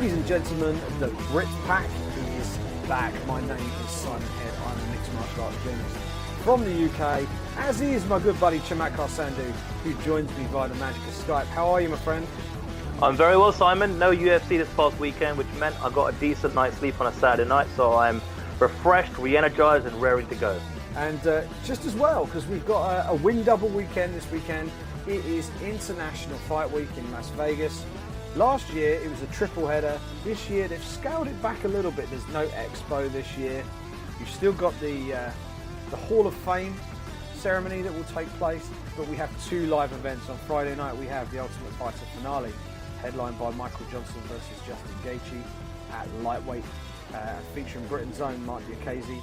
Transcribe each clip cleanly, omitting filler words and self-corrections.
Ladies and gentlemen, the Brit Pack is back. My name is Simon Head. I'm a mixed martial arts journalist from the UK, as is my good buddy Chamatkar Sandhu, who joins me via the magic of Skype. How are you, my friend? I'm very well, Simon. No UFC this past weekend, which meant I got a decent night's sleep on a Saturday night, so I'm refreshed, re-energized, and raring to go. And just as well, because we've got a win double weekend this weekend. It is International Fight Week in Las Vegas. Last year it was a triple header. This year they've scaled it back a little bit. There's no expo this year. You've still got the Hall of Fame ceremony that will take place, but we have two live events. On Friday night we have the Ultimate Fighter finale, headlined by Michael Johnson versus Justin Gaethje at lightweight, featuring Britain's own Mark Diakiese.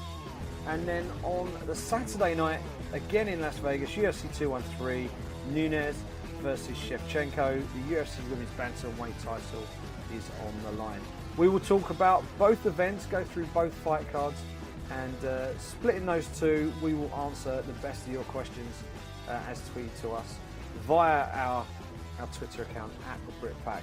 And then on the Saturday night, again in Las Vegas, UFC 213, Nunes versus Shevchenko. The UFC Women's Bantamweight title is on the line. We will talk about both events, go through both fight cards, and splitting those two, we will answer the best of your questions as tweeted to us via our Twitter account at the Brit Pack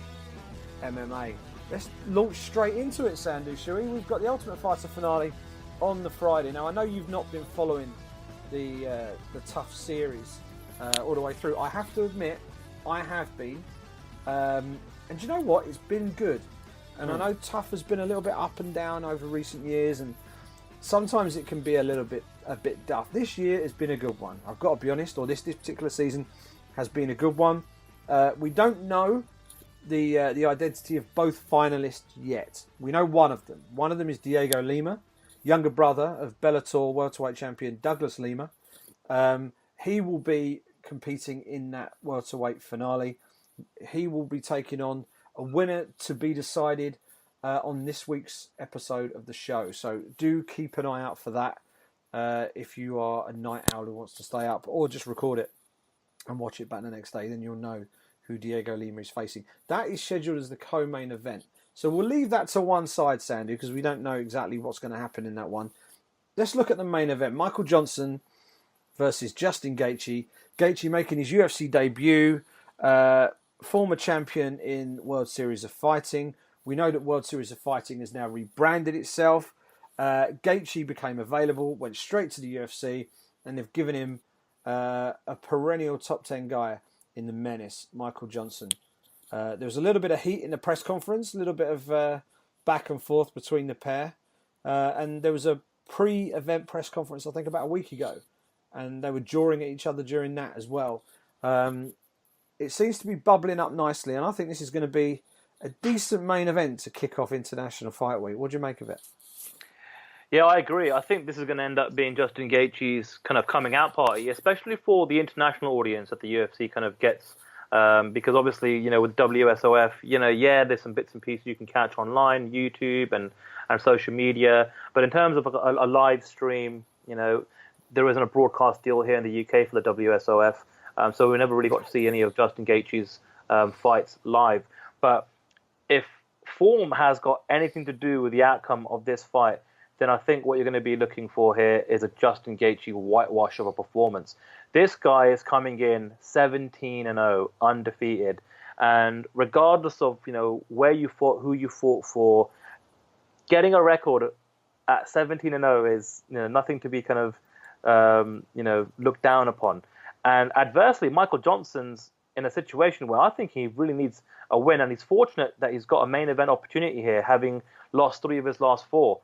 MMA. Let's launch straight into it, Sandhu, shall we? We've got the Ultimate Fighter finale on the Friday. Now, I know you've not been following the TUF series all the way through. I have to admit, I have been. And you know what? It's been good. And I know TUF has been a little bit up and down over recent years, and sometimes it can be a bit duff. This year has been a good one. I've got to be honest, or this particular season has been a good one. We don't know the identity of both finalists yet. We know one of them. One of them is Diego Lima, younger brother of Bellator welterweight champion Douglas Lima. He will be competing in that welterweight finale. He will be taking on a winner to be decided on this week's episode of the show. So do keep an eye out for that if you are a night owl who wants to stay up, or just record it and watch it back the next day. Then you'll know who Diego Lima is facing. That is scheduled as the co-main event. So we'll leave that to one side, Sandhu, because we don't know exactly what's going to happen in that one. Let's look at the main event. Michael Johnson versus Justin Gaethje. Gaethje making his UFC debut. Former champion in World Series of Fighting. We know that World Series of Fighting has now rebranded itself. Gaethje became available, went straight to the UFC, and they've given him a perennial top 10 guy in the menace, Michael Johnson. There was a little bit of heat in the press conference, a little bit of back and forth between the pair. And there was a pre-event press conference, I think, about a week ago. And they were jawing at each other during that as well. It seems to be bubbling up nicely, and I think this is going to be a decent main event to kick off International Fight Week. What do you make of it? Yeah, I agree. I think this is going to end up being Justin Gaethje's kind of coming out party, especially for the international audience that the UFC kind of gets. Because obviously, with WSOF, there's some bits and pieces you can catch online, YouTube and social media. But in terms of a live stream, there isn't a broadcast deal here in the UK for the WSOF. So we never really got to see any of Justin Gaethje's fights live. But if form has got anything to do with the outcome of this fight, then I think what you're going to be looking for here is a Justin Gaethje whitewash of a performance. This guy is coming in 17-0, undefeated. And regardless of, where you fought, who you fought for, getting a record at 17-0 is, nothing to be kind of, looked down upon. And adversely, Michael Johnson's in a situation where I think he really needs a win, and he's fortunate that he's got a main event opportunity here, having lost 3 of his last 4.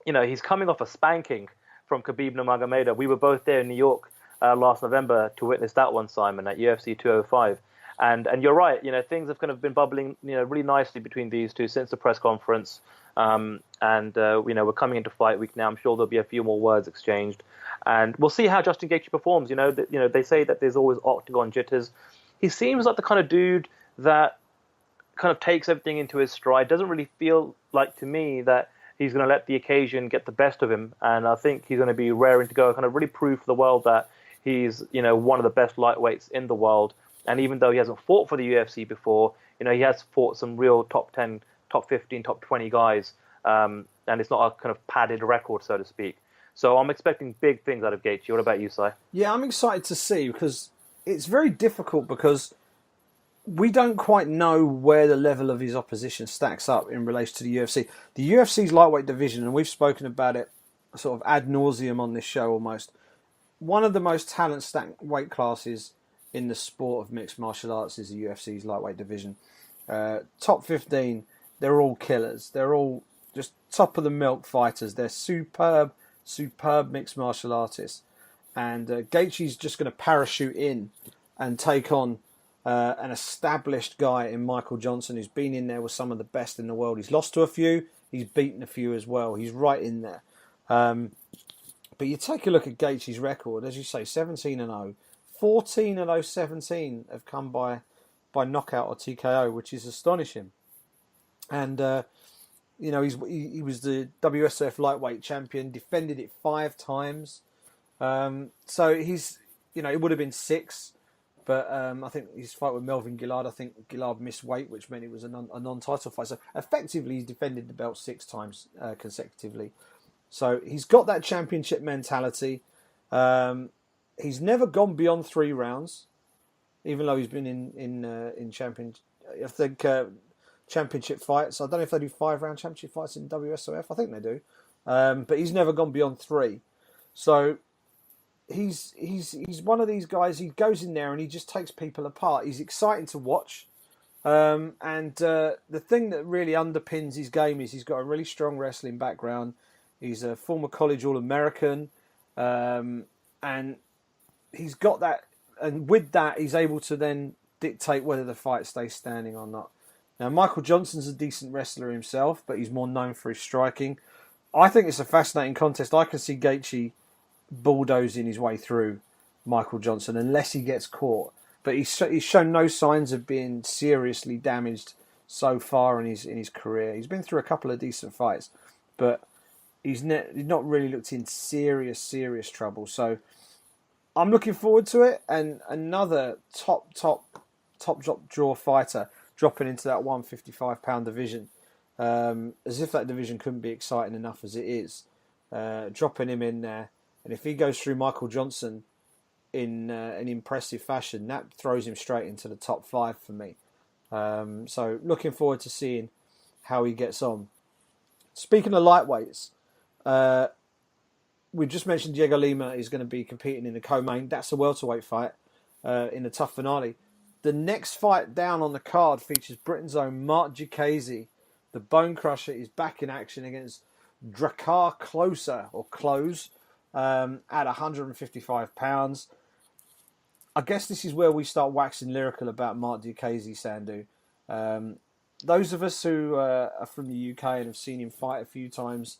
He's coming off a spanking from Khabib Nurmagomedov. We were both there in New York last November to witness that one, Simon, at UFC 205. And you're right, things have kind of been bubbling, really nicely between these two since the press conference. We're coming into fight week now. I'm sure there'll be a few more words exchanged. And we'll see how Justin Gaethje performs. They say that there's always octagon jitters. He seems like the kind of dude that kind of takes everything into his stride. Doesn't really feel like to me that he's going to let the occasion get the best of him. And I think he's going to be raring to go, kind of really prove to the world that he's, one of the best lightweights in the world. And even though he hasn't fought for the UFC before, he has fought some real top 10, top 15, top 20 guys. And it's not a kind of padded record, so to speak. So I'm expecting big things out of Gaethje. What about you, Si? Yeah, I'm excited to see, because it's very difficult, because we don't quite know where the level of his opposition stacks up in relation to the UFC. The UFC's lightweight division, and we've spoken about it sort of ad nauseum on this show almost, one of the most talent-stacked weight classes in the sport of mixed martial arts is the UFC's lightweight division. Top 15, they're all killers. They're all just top of the milk fighters. They're superb mixed martial artists. And Gaethje's just going to parachute in and take on an established guy in Michael Johnson, who's been in there with some of the best in the world. He's lost to a few. He's beaten a few as well. He's right in there. But you take a look at Gaethje's record, as you say, 17-0. 14 of those 17 have come by knockout or TKO, which is astonishing. And he was the WSF lightweight champion, defended it 5 times. So he's, it would have been 6, but I think his fight with Melvin Gillard, I think Gillard missed weight, which meant it was a non-title fight. So effectively, he's defended the belt 6 times consecutively. So he's got that championship mentality. He's never gone beyond 3 rounds, even though he's been in championship fights. I don't know if they do 5-round championship fights in WSOF. I think they do, but he's never gone beyond 3. So he's one of these guys. He goes in there and he just takes people apart. He's exciting to watch, and the thing that really underpins his game is he's got a really strong wrestling background. He's a former college All-American, and he's got that. And with that, he's able to then dictate whether the fight stays standing or not. Now, Michael Johnson's a decent wrestler himself, but he's more known for his striking. I think it's a fascinating contest. I can see Gaethje bulldozing his way through Michael Johnson unless he gets caught. But he's shown no signs of being seriously damaged so far in his career. He's been through a couple of decent fights, but he's not really looked in serious trouble. So I'm looking forward to it. And another top draw fighter dropping into that 155-pound division, as if that division couldn't be exciting enough as it is. Dropping him in there, and if he goes through Michael Johnson in an impressive fashion, that throws him straight into the top 5 for me. So looking forward to seeing how he gets on. Speaking of lightweights, we just mentioned Diego Lima is going to be competing in the co-main. That's a welterweight fight in the TUF Finale. The next fight down on the card features Britain's own Mark Diakiese. The Bone Crusher is back in action against Drakkar Klose at 155 pounds. I guess this is where we start waxing lyrical about Mark Diakiese, Sandhu. Those of us who are from the UK and have seen him fight a few times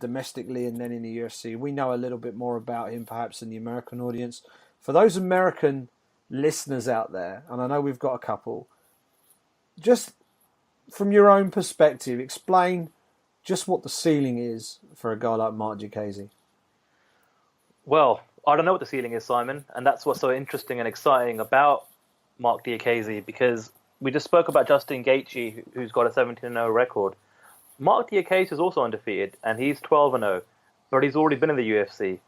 domestically and then in the UFC, we know a little bit more about him perhaps than the American audience. For those American listeners out there, and I know we've got a couple, just from your own perspective, explain just what the ceiling is for a guy like Mark Diakiese. Well, I don't know what the ceiling is, Simon, and that's what's so interesting and exciting about Mark Diakiese, because we just spoke about Justin Gaethje, who's got a 17-0 record. Mark Diakiese is also undefeated, and he's 12-0, but he's already been in the UFC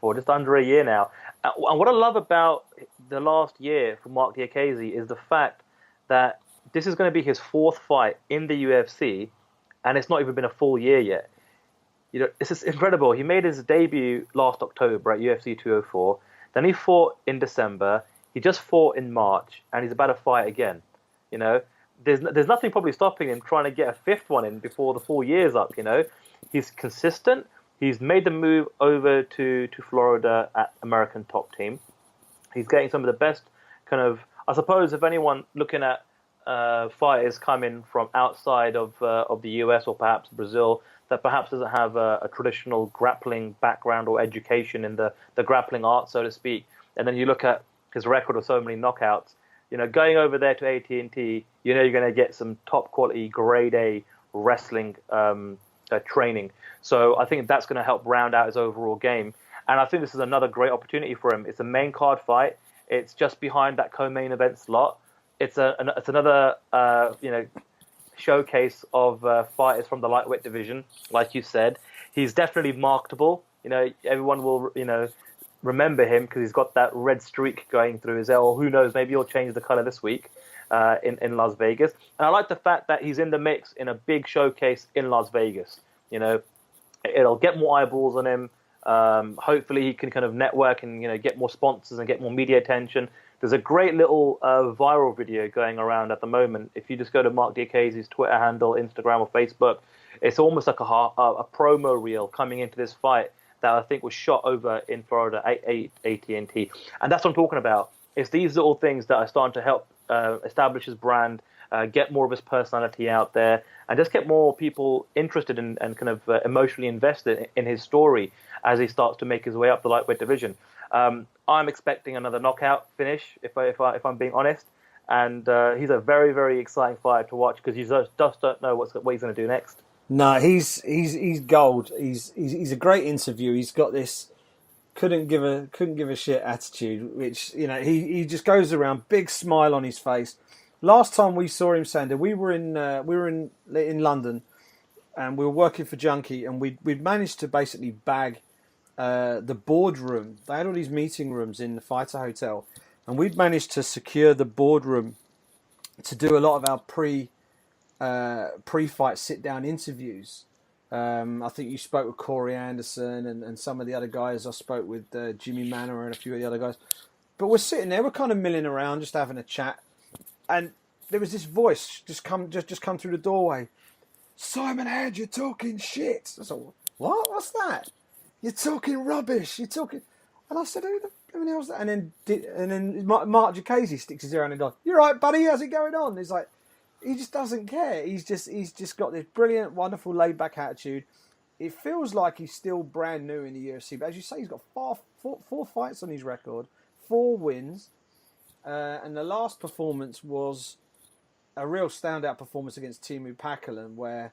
for just under a year now. And what I love about the last year for Mark Diakiese is the fact that this is going to be his 4th fight in the UFC, and it's not even been a full year yet. This is incredible. He made his debut last October at UFC 204. Then he fought in December. He just fought in March, and he's about to fight again. There's nothing probably stopping him trying to get a 5th one in before the full year's up. He's consistent. He's made the move over to Florida at American Top Team. He's getting some of the best kind of, I suppose, if anyone looking at fighters coming from outside of the US or perhaps Brazil that perhaps doesn't have a traditional grappling background or education in the grappling art, so to speak, and then you look at his record of so many knockouts, going over there to AT&T, you're going to get some top quality grade A wrestling training. So I think that's going to help round out his overall game. And I think this is another great opportunity for him. It's a main card fight. It's just behind that co-main event slot. It's another showcase of fighters from the lightweight division. Like you said, he's definitely marketable. Everyone will remember him because he's got that red streak going through his hair. Or who knows, maybe he'll change the color this week. in Las Vegas. And I like the fact that he's in the mix in a big showcase in Las Vegas. You know, it'll get more eyeballs on him. Hopefully he can kind of network and, you know, get more sponsors and get more media attention. There's a great little viral video going around at the moment. If you just go to Mark Diakiesi's Twitter handle, Instagram or Facebook, it's almost like a promo reel coming into this fight that I think was shot over in Florida at AT&T. And that's what I'm talking about. It's these little things that are starting to help establish his brand, get more of his personality out there, and just get more people interested in, and kind of emotionally invested in his story as he starts to make his way up the lightweight division. I'm expecting another knockout finish, if I'm being honest, and he's a very, very exciting fighter to watch because you just don't know what he's going to do next. No, he's gold. He's a great interview. He's got this couldn't give a shit attitude, which, you know, he just goes around, big smile on his face. Last time we saw him, Sandhu, we were in London, and we were working for Junkie, and we'd managed to basically bag the boardroom. They had all these meeting rooms in the fighter hotel, and we'd managed to secure the boardroom to do a lot of our pre-fight sit-down interviews. I think you spoke with Corey Anderson and some of the other guys. I spoke with Jimmy Manor and a few of the other guys. But we're sitting there, we're kind of milling around, just having a chat. And there was this voice just come through the doorway. Simon Hedge, you're talking shit. I said, what? What's that? You're talking rubbish. You're talking... And I said, who the hell's that? And then Mark Diakiesi sticks his ear on and goes, "You're right, buddy, how's it going on?" It's like, he just doesn't care. He's just got this brilliant, wonderful, laid-back attitude. It feels like he's still brand new in the UFC. But as you say, he's got four fights on his record, 4 wins. And the last performance was a real standout performance against Teemu Packalén, where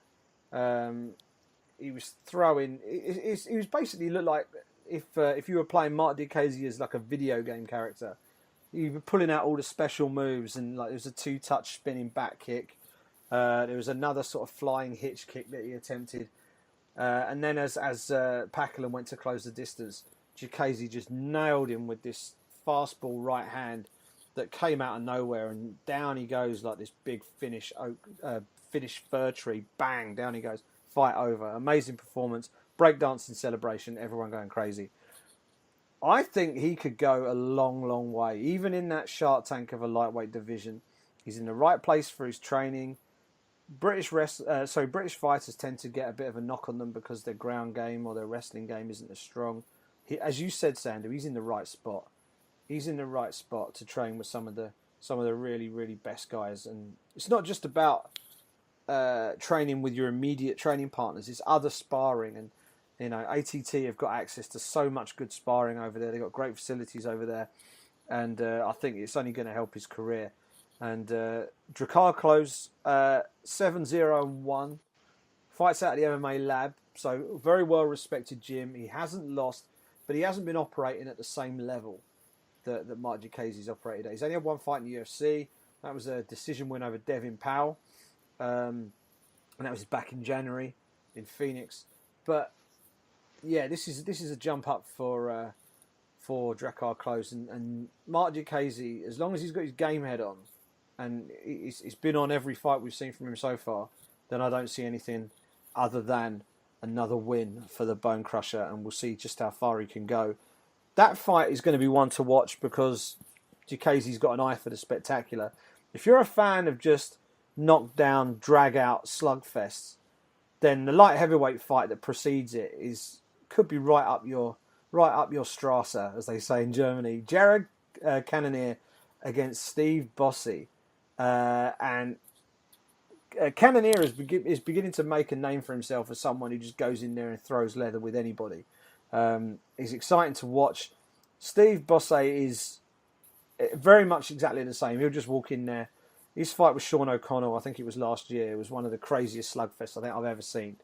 he was throwing... He was basically looked like if you were playing Mark Diakiesi as like a video game character. You were pulling out all the special moves, and like there was a 2-touch spinning back kick. There was another sort of flying hitch kick that he attempted. And then as Packalén went to close the distance, Diakiesi just nailed him with this fastball right hand that came out of nowhere, and down he goes like this big Finnish fir tree. Bang, down he goes. Fight over. Amazing performance. Breakdancing celebration. Everyone going crazy. I think he could go a long, long way. Even in that shark tank of a lightweight division, he's in the right place for his training. British fighters tend to get a bit of a knock on them because their ground game or their wrestling game isn't as strong. As you said, Sandhu, he's in the right spot. He's in the right spot to train with some of the really, really best guys. And it's not just about training with your immediate training partners. It's other sparring. And, you know, ATT have got access to so much good sparring over there. They've got great facilities over there. And I think it's only going to help his career. And Drakkar Klose, 7-0-1. Fights out of the MMA lab. So very well-respected gym. He hasn't lost, but he hasn't been operating at the same level that Mark Diakiesi's operated at. He's only had 1 fight in the UFC. That was a decision win over Devin Powell. And that was back in January in Phoenix. But yeah, this is a jump up for Drakkar Klose. And Mark Diakiesi, as long as he's got his game head on, and it's been on every fight we've seen from him so far, then I don't see anything other than another win for the Bone Crusher, and we'll see just how far he can go. That fight is going to be one to watch because Diakiesi's got an eye for the spectacular. If you're a fan of just knockdown, drag-out slugfests, then the light heavyweight fight that precedes it could be right up your Strasse, as they say in Germany. Jared Cannonier against Steve Bosse. And Cannonier is beginning to make a name for himself as someone who just goes in there and throws leather with anybody. He's exciting to watch. Steve Bosse is very much exactly the same. He'll just walk in there. His fight with Sean O'Connell, I think it was last year, it was one of the craziest slugfests I think I've ever seen.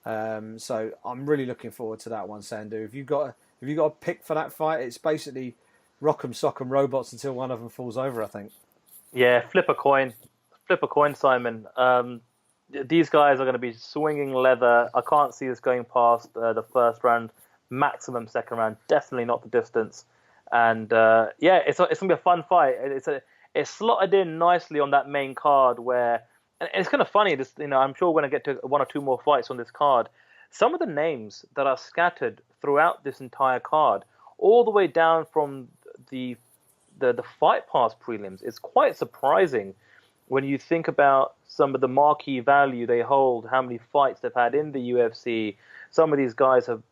So I'm really looking forward to that one, Sandhu. Have you got a pick for that fight? It's basically rock'em sock'em robots until one of them falls over, I think. Yeah, flip a coin, Simon. These guys are going to be swinging leather. I can't see this going past the first round, maximum second round. Definitely not the distance. And it's going to be a fun fight. it slotted in nicely on that main card where, and it's kind of funny. This, I'm sure we're going to get to one or two more fights on this card. Some of the names that are scattered throughout this entire card, all the way down from the Fight Pass prelims, it's quite surprising when you think about some of the marquee value they hold, how many fights they've had in the UFC. Some of these guys have,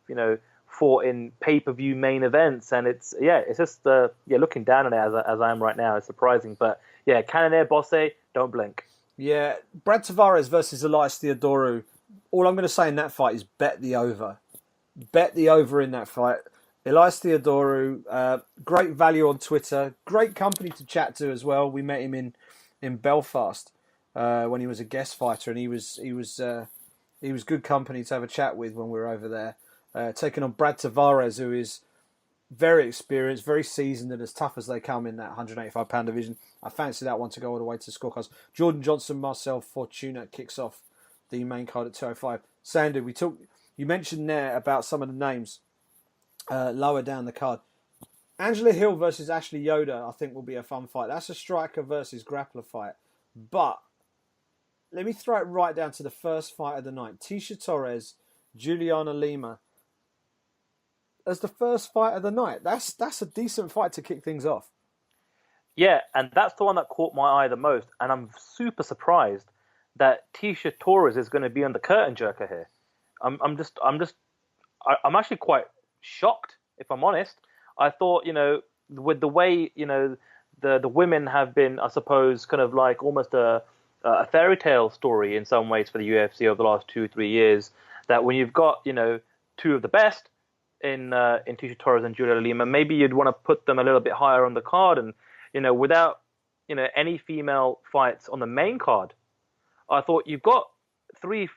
fought in pay-per-view main events, and it's just looking down on it as I am right now, it's surprising. But yeah, Cannonier Bosse, don't blink. Yeah, Brad Tavares versus Elias Theodorou. All I'm going to say in that fight is bet the over. Bet the over in that fight. Elias Theodorou, great value on Twitter, great company to chat to as well. We met him in Belfast when he was a guest fighter, and he was good company to have a chat with when we were over there. Taking on Brad Tavares, who is very experienced, very seasoned, and as tough as they come in that 185-pound division. I fancy that one to go all the way to scorecards. Jordan Johnson, Marcel Fortuna kicks off the main card at 205. Sandhu, you mentioned there about some of the names lower down the card. Angela Hill versus Ashley Yoder, I think, will be a fun fight. That's a striker versus grappler fight. But let me throw it right down to the first fight of the night. Tisha Torres, Juliana Lima. As the first fight of the night, that's a decent fight to kick things off. Yeah, and that's the one that caught my eye the most. And I'm super surprised that Tisha Torres is going to be on the curtain jerker here. I'm actually quite shocked, if I'm honest. I thought, with the way, the women have been, I suppose, kind of like almost a fairy tale story in some ways for the UFC over the last 2-3 years, that when you've got, two of the best in Tisha Torres and Julia Lima, maybe you'd want to put them a little bit higher on the card. And, without, any female fights on the main card, I thought you've got three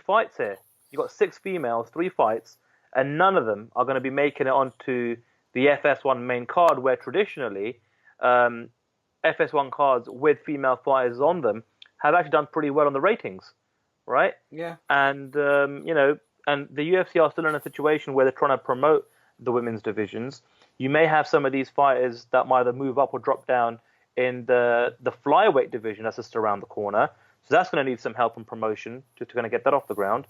fights here. You've got 6 females, 3 fights, and none of them are going to be making it onto the FS1 main card, where traditionally FS1 cards with female fighters on them have actually done pretty well on the ratings, right? Yeah. And, and the UFC are still in a situation where they're trying to promote the women's divisions. You may have some of these fighters that might either move up or drop down in the flyweight division that's just around the corner. So that's going to need some help and promotion to kind of get that off the ground.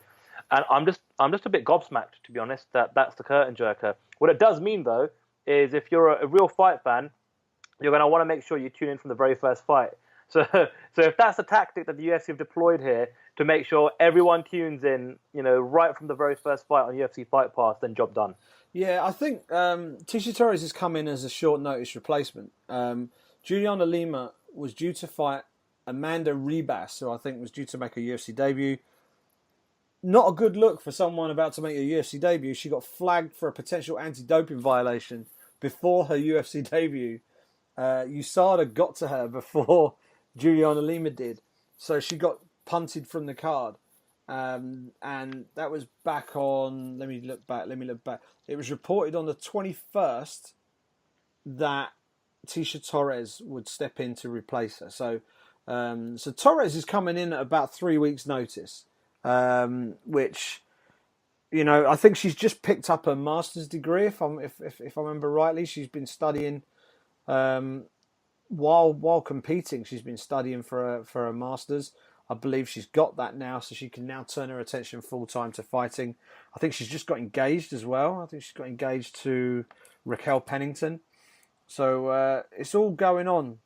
And I'm just a bit gobsmacked, to be honest, that's the curtain jerker. What it does mean, though, is if you're a real fight fan, you're going to want to make sure you tune in from the very first fight. So if that's the tactic that the UFC have deployed here to make sure everyone tunes in, right from the very first fight on UFC Fight Pass, then job done. Yeah, I think Tisha Torres has come in as a short notice replacement. Juliana Lima was due to fight Amanda Ribas, who I think was due to make a UFC debut. Not a good look for someone about to make a UFC debut. She got flagged for a potential anti-doping violation before her UFC debut. USADA got to her before Juliana Lima did. So she got punted from the card. And that was back on... Let me look back. It was reported on the 21st that Tisha Torres would step in to replace her. So Torres is coming in at about 3 weeks' notice. Which, I think she's just picked up a master's degree. If I remember rightly, she's been studying while competing. She's been studying for a master's. I believe she's got that now, so she can now turn her attention full time to fighting. I think she's just got engaged as well. I think she's got engaged to Raquel Pennington. So it's all going on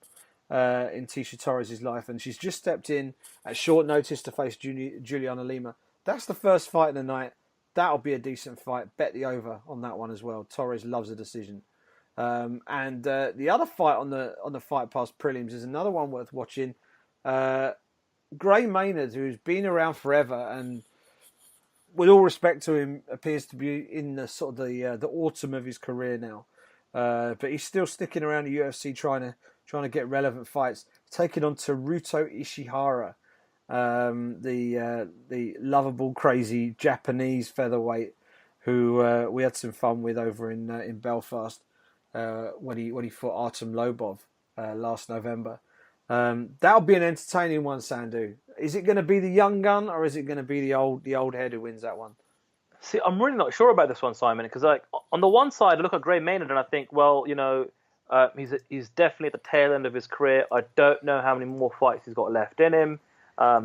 in Tisha Torres' life, and she's just stepped in at short notice to face Juliana Lima. That's the first fight of the night. That'll be a decent fight. Bet the over on that one as well. Torres loves a decision. And the other fight on the Fight Pass prelims is another one worth watching. Gray Maynard, who's been around forever, and with all respect to him, appears to be in the sort of the autumn of his career now. But he's still sticking around the UFC trying to get relevant fights. Taking on Teruto Ishihara, the lovable, crazy Japanese featherweight who we had some fun with over in Belfast when he fought Artem Lobov last November. That'll be an entertaining one, Sandhu. Is it going to be the young gun, or is it going to be the old head who wins that one? See, I'm really not sure about this one, Simon, because on the one side, I look at Gray Maynard and I think, well, He's definitely at the tail end of his career. I don't know how many more fights he's got left in him.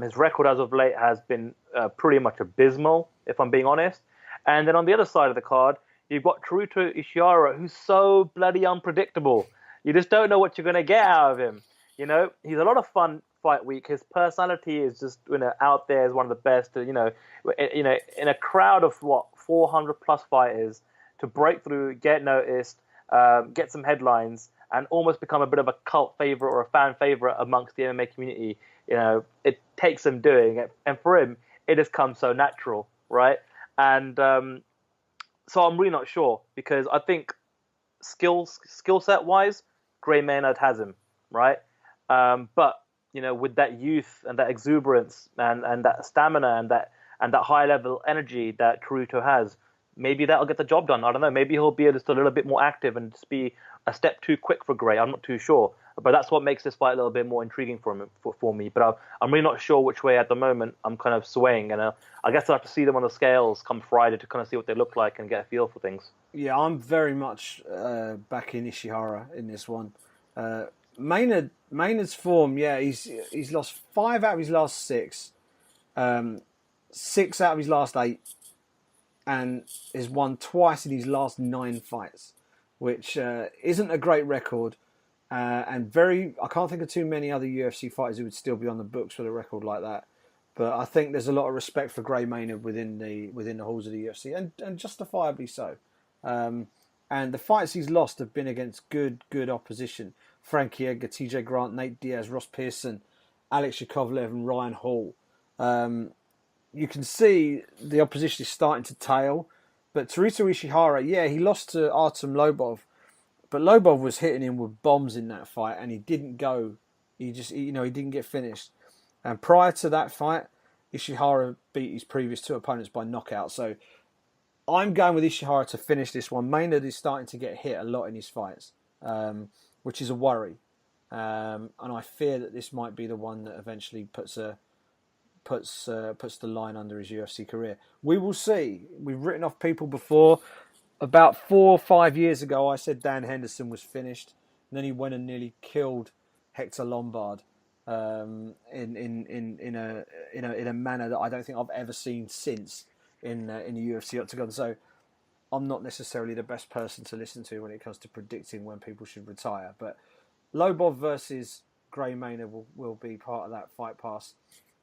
His record as of late has been pretty much abysmal, if I'm being honest. And then on the other side of the card, you've got Teruto Ishihara, who's so bloody unpredictable. You just don't know what you're going to get out of him. You know, he's a lot of fun fight week. His personality is just, out there as one of the best. In a crowd of 400 plus fighters, to break through, get noticed, get some headlines, and almost become a bit of a cult favorite or a fan favorite amongst the MMA community. It takes some doing it, and for him, it has come so natural, right? And so I'm really not sure, because I think skill set wise, Gray Maynard has him, right? But with that youth and that exuberance and that stamina and that high level energy that Teruto has, maybe that'll get the job done. I don't know. Maybe he'll be just a little bit more active and just be a step too quick for Gray. I'm not too sure. But that's what makes this fight a little bit more intriguing for me. But I'm really not sure which way at the moment I'm kind of swaying. And I guess I'll have to see them on the scales come Friday to kind of see what they look like and get a feel for things. Yeah, I'm very much back in Ishihara in this one. Maynard's form, yeah, he's lost 5 out of his last 6, 6 out of his last 8, and has won twice in his last 9 fights, which isn't a great record. And I can't think of too many other UFC fighters who would still be on the books with a record like that. But I think there's a lot of respect for Gray Maynard within the halls of the UFC, and justifiably so. And the fights he's lost have been against good opposition: Frankie Edgar, TJ Grant, Nate Diaz, Ross Pearson, Alex Yakovlev, and Ryan Hall. You can see the opposition is starting to tail. But Teruto Ishihara, yeah, he lost to Artem Lobov. But Lobov was hitting him with bombs in that fight, and he didn't go. He didn't get finished. And prior to that fight, Ishihara beat his previous 2 opponents by knockout. So I'm going with Ishihara to finish this one. Maynard is starting to get hit a lot in his fights, which is a worry. And I fear that this might be the one that eventually puts the line under his UFC career. We will see. We've written off people before. About 4 or 5 years ago, I said Dan Henderson was finished, and then he went and nearly killed Hector Lombard in a manner that I don't think I've ever seen since in the UFC octagon. So I'm not necessarily the best person to listen to when it comes to predicting when people should retire. But Lobov versus Gray Maynard will be part of that Fight Pass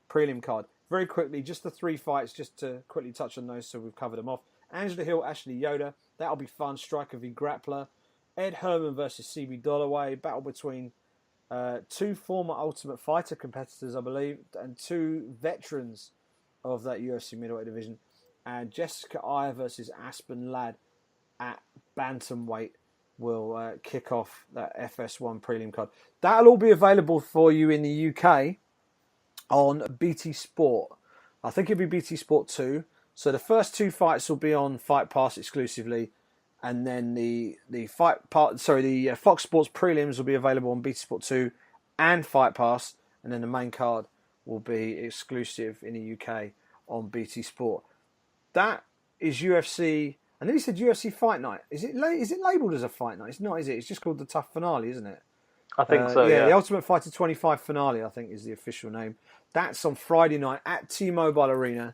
prelim card. Very quickly, just the 3 fights, just to quickly touch on those so we've covered them off. Angela Hill, Ashley Yoda. That'll be fun. Striker v Grappler. Ed Herman versus CB Dollaway. Battle between 2 former Ultimate Fighter competitors, I believe, and 2 veterans of that UFC middleweight division. And Jessica Iyer versus Aspen Ladd at bantamweight will kick off that FS1 prelim card. That'll all be available for you in the UK on BT Sport. I think it'll be BT Sport 2. So the first 2 fights will be on Fight Pass exclusively, and then the Fox Sports prelims will be available on BT Sport 2 and Fight Pass, and then the main card will be exclusive in the UK on BT Sport. That is UFC. And then he said UFC Fight Night. Is it labelled as a fight night? It's not, is it? It's just called the TUF Finale, isn't it? I think so. Yeah, the Ultimate Fighter 25 Finale, I think, is the official name. That's on Friday night at T-Mobile Arena.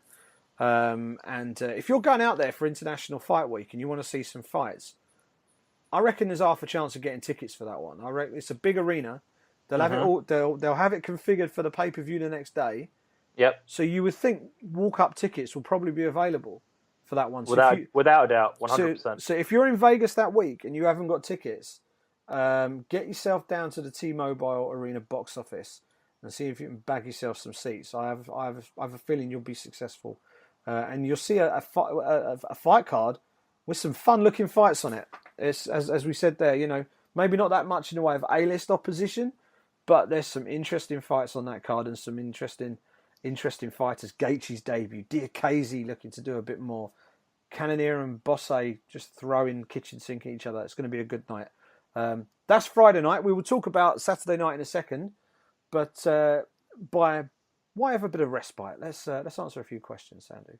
And if you're going out there for International Fight Week and you want to see some fights, I reckon there's half a chance of getting tickets for that one. I reckon it's a big arena. They'll have it all. They'll have it configured for the pay-per-view the next day. Yep. So you would think walk-up tickets will probably be available for that one. Without a doubt, 100%. So if you're in Vegas that week and you haven't got tickets, get yourself down to the T-Mobile Arena box office and see if you can bag yourself some seats. I have a feeling you'll be successful. And you'll see a fight card with some fun-looking fights on it. It's, as we said there, maybe not that much in the way of A-list opposition, but there's some interesting fights on that card and some interesting fighters. Gaethje's debut, Diakaze looking to do a bit more. Cannonier and Bosse just throwing kitchen sink at each other. It's going to be a good night. That's Friday night. We will talk about Saturday night in a second, but why have a bit of respite? Let's answer a few questions, Sandhu.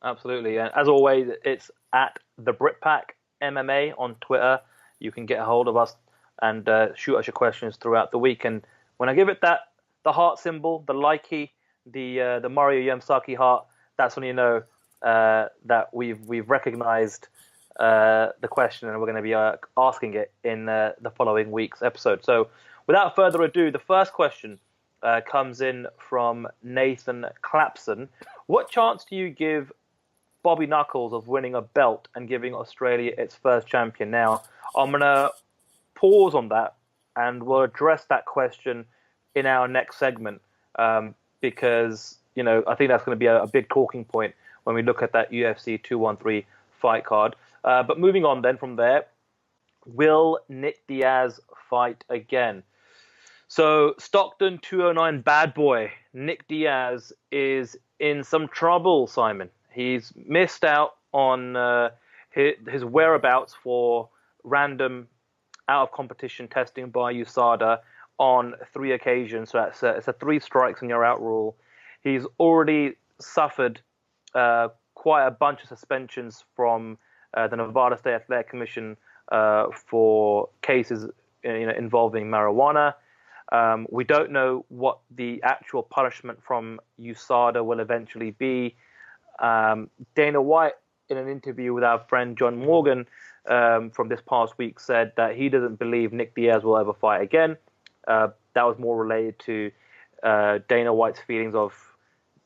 Absolutely, and as always, it's at the Brit Pack MMA on Twitter. You can get a hold of us and shoot us your questions throughout the week. And when I give it the heart symbol, the likey, the Mario Yamasaki heart, that's when you know that we've recognized the question, and we're going to be asking it in the following week's episode. So without further ado, the first question comes in from Nathan Clapson. What chance do you give Bobby Knuckles of winning a belt and giving Australia its first champion? Now, I'm going to pause on that, and we'll address that question in our next segment, because I think that's going to be a big talking point when we look at that UFC 213 fight card. But moving on then from there, will Nick Diaz fight again? So Stockton 209 bad boy Nick Diaz is in some trouble, Simon. He's missed out on his whereabouts for random out-of-competition testing by USADA on 3 occasions. So it's a 3 strikes and you're out rule. He's already suffered quite a bunch of suspensions from the Nevada State Athletic Commission for cases involving marijuana. We don't know what the actual punishment from USADA will eventually be. Dana White, in an interview with our friend John Morgan from this past week, said that he doesn't believe Nick Diaz will ever fight again. That was more related to Dana White's feelings of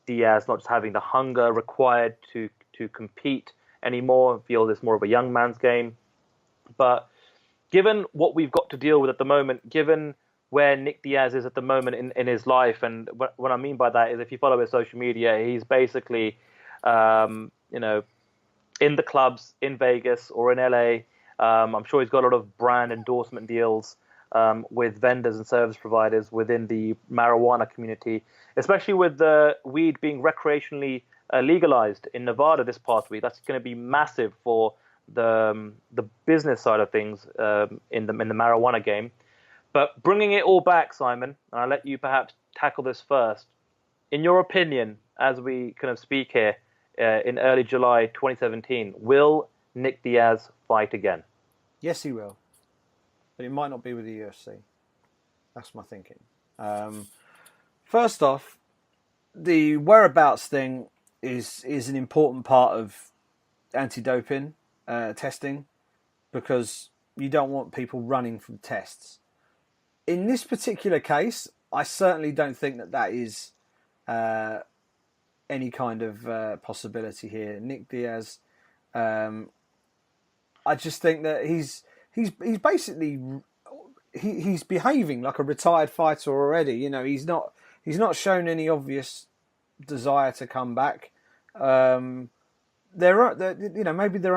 Diaz not just having the hunger required to compete anymore, feel this more of a young man's game. But given what we've got to deal with at the moment, given where Nick Diaz is at the moment in his life, and what I mean by that is if you follow his social media, he's basically, in the clubs in Vegas or in LA. I'm sure he's got a lot of brand endorsement deals with vendors and service providers within the marijuana community, especially with the weed being recreationally legalized in Nevada this past week. That's going to be massive for the business side of things in the marijuana game. But bringing it all back, Simon, and I'll let you perhaps tackle this first. In your opinion, as we kind of speak here in early July 2017, will Nick Diaz fight again? Yes, he will. But it might not be with the UFC. That's my thinking. First off, the whereabouts thing is an important part of anti-doping testing, because you don't want people running from tests. In this particular case, I certainly don't think that is any kind of possibility here. Nick Diaz, I just think that he's basically he's behaving like a retired fighter already. He's not shown any obvious desire to come back. Maybe there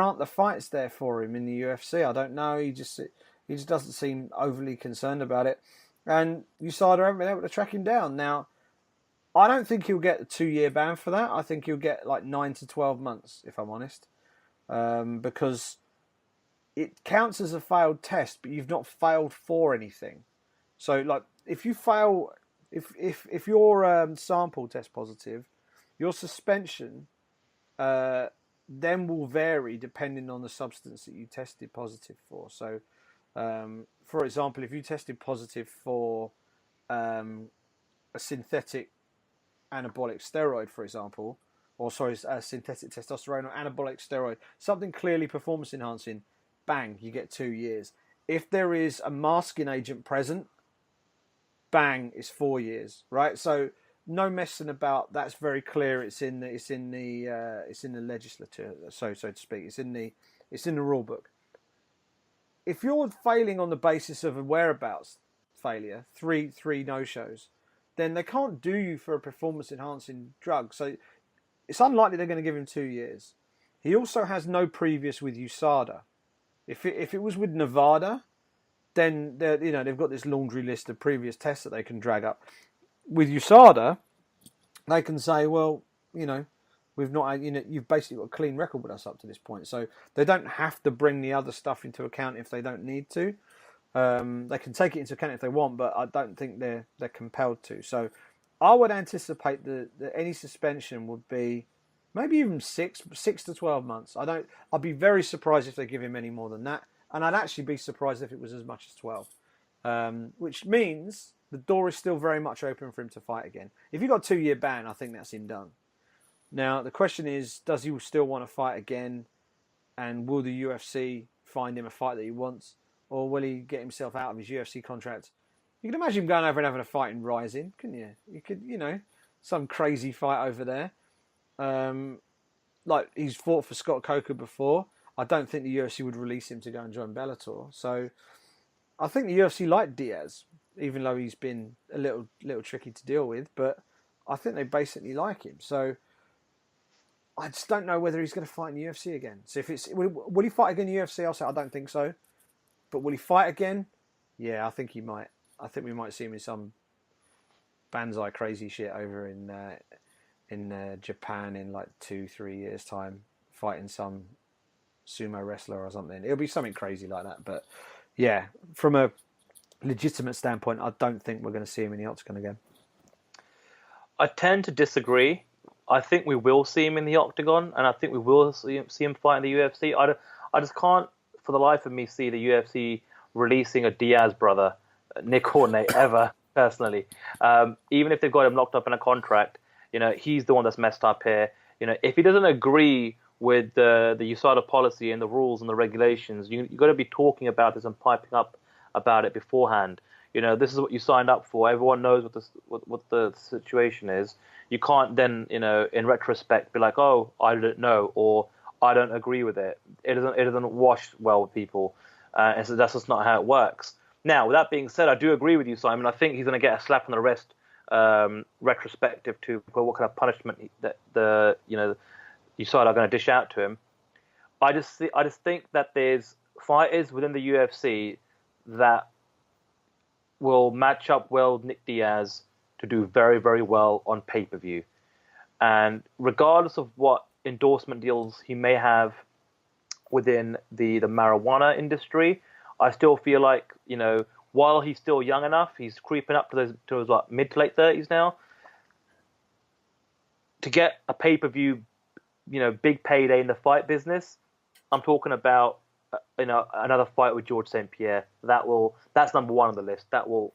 aren't the fights there for him in the UFC. I don't know. He just doesn't seem overly concerned about it. And USADA haven't been able to track him down. Now, I don't think he'll get a 2-year ban for that. I think he'll get like 9 to 12 months, if I'm honest. Because it counts as a failed test, but you've not failed for anything. So, like, if you fail, if your sample tests positive, your suspension then will vary depending on the substance that you tested positive for. So, for example, if you tested positive for a synthetic anabolic steroid, for example, a synthetic testosterone or anabolic steroid, something clearly performance enhancing, bang, you get 2 years. If there is a masking agent present, bang, it's 4 years, right? So no messing about. That's very clear. It's in the legislature, so to speak. It's in the rule book. If you're failing on the basis of a whereabouts failure, three no-shows, then they can't do you for a performance-enhancing drug. So it's unlikely they're going to give him 2 years. He also has no previous with USADA. If it was with Nevada, then they've got this laundry list of previous tests that they can drag up. With USADA, they can say, well, we've not, you've basically got a clean record with us up to this point. So they don't have to bring the other stuff into account if they don't need to. They can take it into account if they want, but I don't think they're compelled to. So I would anticipate that any suspension would be maybe even 6 to 12 months. I'd be very surprised if they give him any more than that. And I'd actually be surprised if it was as much as 12. which means the door is still very much open for him to fight again. If he got a 2-year ban, I think that's him done. Now, the question is, does he still want to fight again? And will the UFC find him a fight that he wants? Or will he get himself out of his UFC contract? You can imagine him going over and having a fight in Rising, couldn't you? You could, some crazy fight over there. Like he's fought for Scott Coker before. I don't think the UFC would release him to go and join Bellator. So I think the UFC liked Diaz, even though he's been a little tricky to deal with. But I think they basically like him. So I just don't know whether he's going to fight in the UFC again. So if it's will he fight again in the UFC? I'll say I don't think so. But will he fight again? Yeah, I think he might. I think we might see him in some Banzai crazy shit over in Japan in like 2-3 years time, fighting some sumo wrestler or something. It'll be something crazy like that. But yeah, from a legitimate standpoint, I don't think we're going to see him in the octagon again. I tend to disagree. I think we will see him in the octagon, and I think we will see him fight in the UFC. I just can't, for the life of me, see the UFC releasing a Diaz brother, Nick or Nate, ever, personally. Even if they've got him locked up in a contract, he's the one that's messed up here. If he doesn't agree with the USADA policy and the rules and the regulations, you've got to be talking about this and piping up about it beforehand. This is what you signed up for. Everyone knows what the situation is. You can't then, in retrospect, be like, oh, I didn't know, or I don't agree with it. It doesn't wash well with people, and so that's just not how it works. Now, with that being said, I do agree with you, Simon. I think he's going to get a slap on the wrist, retrospective to what kind of punishment that the USADA are going to dish out to him. I just think that there's fighters within the UFC that will match up well with Nick Diaz to do very, very well on pay-per-view. And regardless of what endorsement deals he may have within the marijuana industry, I still feel like, while he's still young enough, he's creeping up to his mid to late 30s now, to get a pay-per-view, big payday in the fight business. I'm talking about, another fight with George St. Pierre. That's number one on the list. That will,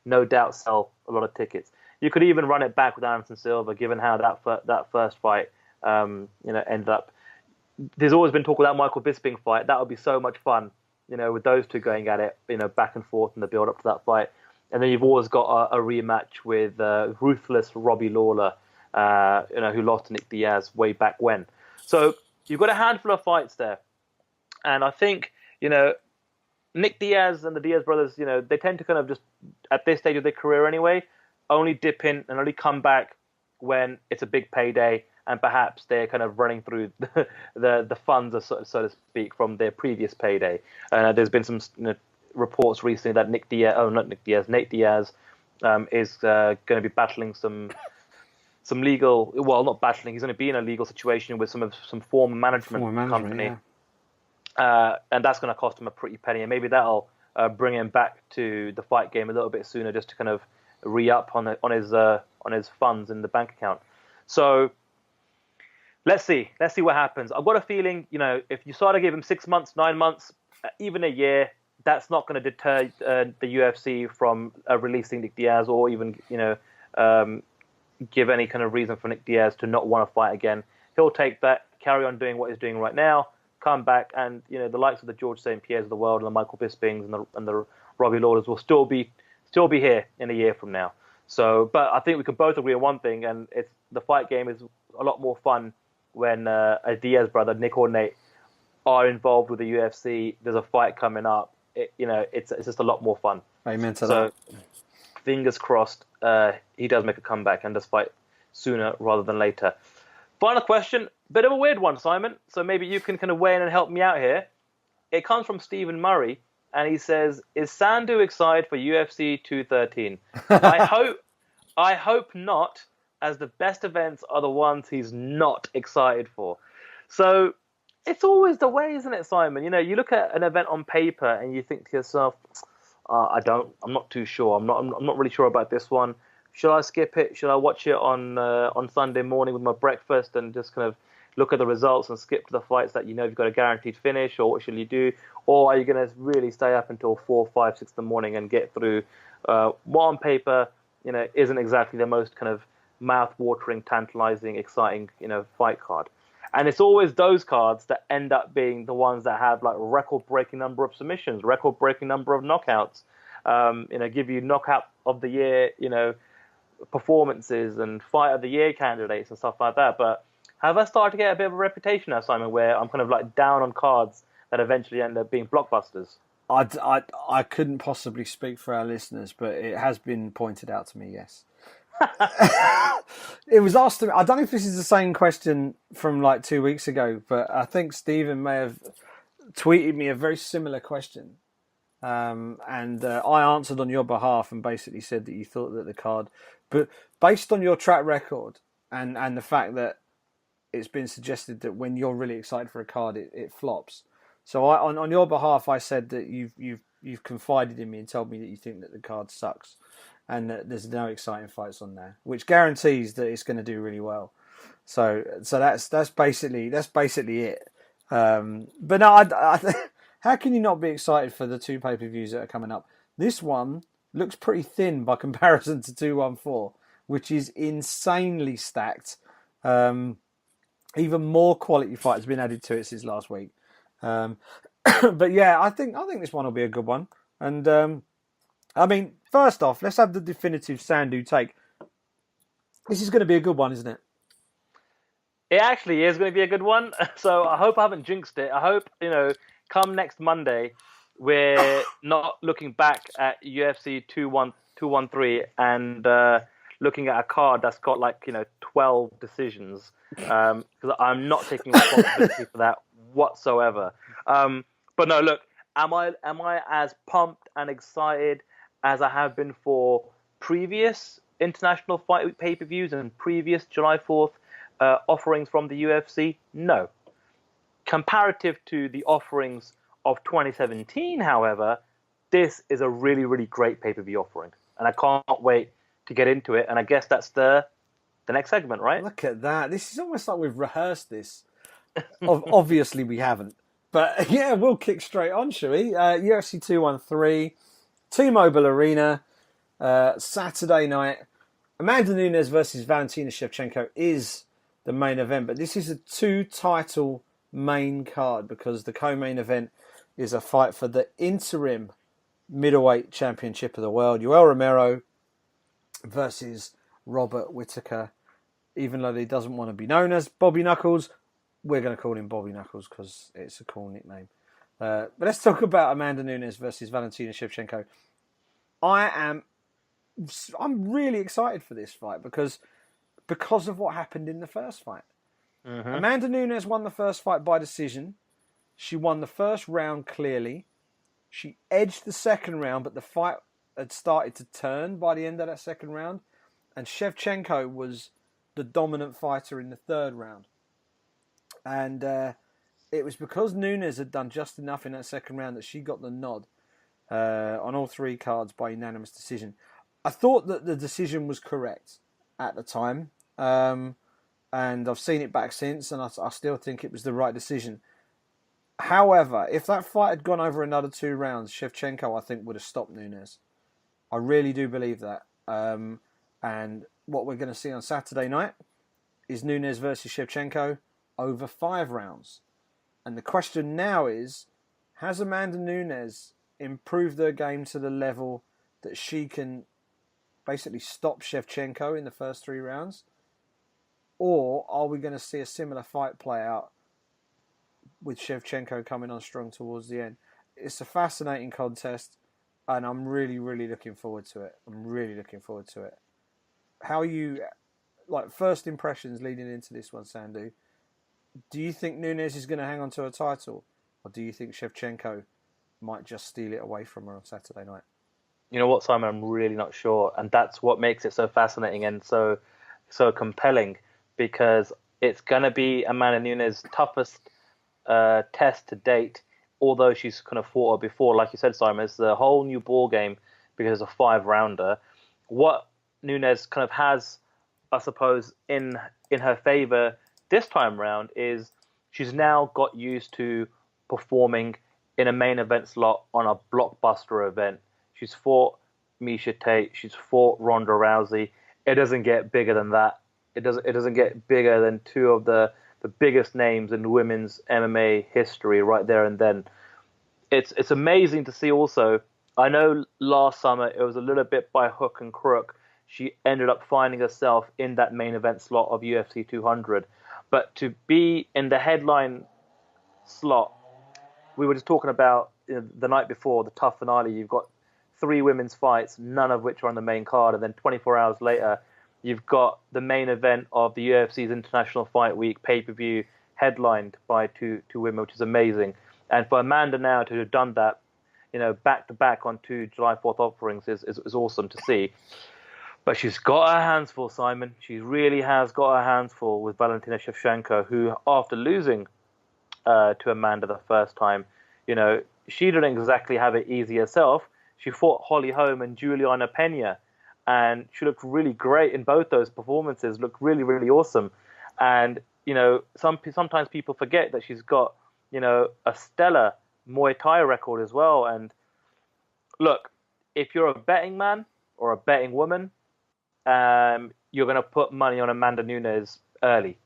no doubt sell a lot of tickets. You could even run it back with Anderson Silva, given how that first fight, ended up. There's always been talk of that Michael Bisping fight. That would be so much fun, with those two going at it, back and forth in the build up to that fight. And then you've always got a rematch with ruthless Robbie Lawler, who lost to Nick Diaz way back when. So you've got a handful of fights there. And I think, Nick Diaz and the Diaz brothers, they tend to kind of just, at this stage of their career anyway, only dip in and only come back when it's a big payday and perhaps they're kind of running through the funds, so to speak, from their previous payday. There's been some reports recently that Nate Diaz is going to be battling some legal, well, not battling, he's going to be in a legal situation with some former management company. Yeah. And that's going to cost him a pretty penny, and maybe that'll bring him back to the fight game a little bit sooner, just to kind of re-up on his funds in the bank account. So let's see what happens. I've got a feeling, if you sort of give him 6 months, 9 months, even a year, that's not going to deter the UFC from releasing Nick Diaz, or even give any kind of reason for Nick Diaz to not want to fight again. He'll take that, carry on doing what he's doing right now, come back, and the likes of the George St. Pierres of the world and the Michael Bispings and the Robbie Lawlers will still be here in a year from now. So, but I think we can both agree on one thing, and it's the fight game is a lot more fun when a Diaz brother, Nick or Nate, are involved with the UFC. There's a fight coming up. It's just a lot more fun. Amen to that. So, fingers crossed, he does make a comeback and does fight sooner rather than later. Final question, bit of a weird one, Simon. So maybe you can kind of weigh in and help me out here. It comes from Stephen Murray, and he says, "Is Sandhu excited for UFC 213? I hope not, as the best events are the ones he's not excited for." So it's always the way, isn't it, Simon? You look at an event on paper and you think to yourself, I'm not too sure. I'm not really sure about this one. Should I skip it? Should I watch it on Sunday morning with my breakfast and just kind of look at the results and skip to the fights that you know you've got a guaranteed finish, or what should you do? Or are you going to really stay up until 4, 5, 6 in the morning and get through what on paper, isn't exactly the most kind of mouth-watering, tantalizing, exciting, fight card? And it's always those cards that end up being the ones that have like record-breaking number of submissions, record-breaking number of knockouts, give you knockout of the year, performances and fight of the year candidates and stuff like that. But have I started to get a bit of a reputation now, Simon, where I'm kind of like down on cards that eventually end up being blockbusters? I couldn't possibly speak for our listeners, but it has been pointed out to me, yes. It was asked to me. I don't know if this is the same question from like 2 weeks ago, but I think Stephen may have tweeted me a very similar question. And I answered on your behalf and basically said that you thought that the card, but based on your track record and the fact that it's been suggested that when you're really excited for a card, it flops. So on your behalf, I said that you've confided in me and told me that you think that the card sucks and that there's no exciting fights on there, which guarantees that it's going to do really well. So that's basically it. But no, how can you not be excited for the 2 pay-per-views that are coming up? This one looks pretty thin by comparison to 214, which is insanely stacked. Even more quality fights have been added to it since last week. But yeah, I think this one will be a good one. And I mean, first off, let's have the definitive Sandhu take. This is going to be a good one, isn't it? It actually is going to be a good one. So I hope I haven't jinxed it. I hope, come next Monday, we're not looking back at UFC 213 and looking at a card that's got 12 decisions. Because I'm not taking responsibility for that whatsoever. But no, look, am I as pumped and excited as I have been for previous International Fight Week pay-per-views and previous July 4th offerings from the UFC? No. Comparative to the offerings of 2017, however, this is a really, really great pay-per-view offering. And I can't wait to get into it. And I guess that's the next segment, right? Look at that. This is almost like we've rehearsed this. Obviously, we haven't. But yeah, we'll kick straight on, shall we? UFC 213, T-Mobile Arena, Saturday night. Amanda Nunes versus Valentina Shevchenko is the main event. But this is a 2-title main card because the co-main event is a fight for the interim middleweight championship of the world. Yoel Romero versus Robert Whittaker. Even though he doesn't want to be known as Bobby Knuckles, we're going to call him Bobby Knuckles because it's a cool nickname. But let's talk about Amanda Nunes versus Valentina Shevchenko. I'm really excited for this fight because of what happened in the first fight. Mm-hmm. Amanda Nunes won the first fight by decision. She won the first round clearly. She edged the second round, but the fight had started to turn by the end of that second round. And Shevchenko was the dominant fighter in the third round. And it was because Nunes had done just enough in that second round that she got the nod on all 3 cards by unanimous decision. I thought that the decision was correct at the time. And I've seen it back since, and I still think it was the right decision. However, if that fight had gone over another 2 rounds, Shevchenko, I think, would have stopped Nunes. I really do believe that. And what we're going to see on Saturday night is Nunes versus Shevchenko over 5 rounds. And the question now is, has Amanda Nunes improved her game to the level that she can basically stop Shevchenko in the first 3 rounds? Or are we going to see a similar fight play out with Shevchenko coming on strong towards the end? It's a fascinating contest, and I'm really, really looking forward to it. How are you, first impressions leading into this one, Sandhu? Do you think Nunes is going to hang on to her title, or do you think Shevchenko might just steal it away from her on Saturday night? You know what, Simon? I'm really not sure, and that's what makes it so fascinating and so compelling, because it's going to be Amanda Nunes' toughest test to date, although she's kind of fought her before. Like you said, Simon, it's a whole new ball game because it's a 5-rounder. What Nunes kind of has, I suppose, in her favour this time round is she's now got used to performing in a main event slot on a blockbuster event. She's fought Miesha Tate. She's fought Ronda Rousey. It doesn't get bigger than that. It doesn't get bigger than two of the biggest names in women's MMA history right there and then. It's amazing to see also. I know last summer it was a little bit by hook and crook. She ended up finding herself in that main event slot of UFC 200. But to be in the headline slot, we were just talking about the night before, the TUF Finale, you've got 3 women's fights, none of which are on the main card. And then 24 hours later, you've got the main event of the UFC's International Fight Week pay-per-view headlined by two women, which is amazing. And for Amanda now to have done that, back-to-back on 2 July 4th offerings is awesome to see. But she's got her hands full, Simon. She really has got her hands full with Valentina Shevchenko, who, after losing to Amanda the first time, she didn't exactly have it easy herself. She fought Holly Holm and Juliana Pena, and she looked really great in both those performances, looked really, really awesome. And, sometimes people forget that she's got, a stellar Muay Thai record as well. And look, if you're a betting man or a betting woman, you're going to put money on Amanda Nunes early,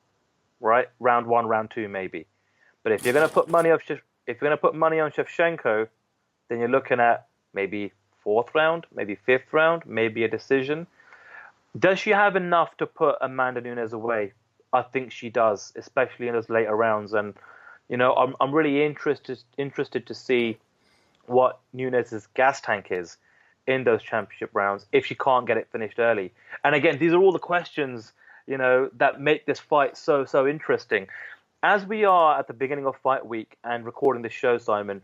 right? Round 1, round 2, maybe. But if you're going to put money on Shevchenko, then you're looking at maybe 4th round, maybe 5th round, maybe a decision. Does she have enough to put Amanda Nunes away? I think she does, especially in those later rounds. And I'm really interested to see what Nunes' gas tank is in those championship rounds if she can't get it finished early. And again, these are all the questions, that make this fight so interesting. As we are at the beginning of fight week and recording this show, Simon,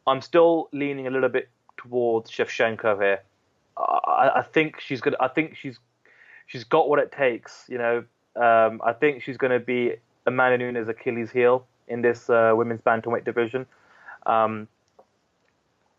I'm still leaning a little bit towards Shevchenko here. I think she's good. I think she's got what it takes. I think she's going to be Amanda Nunes' Achilles heel in this women's bantamweight division.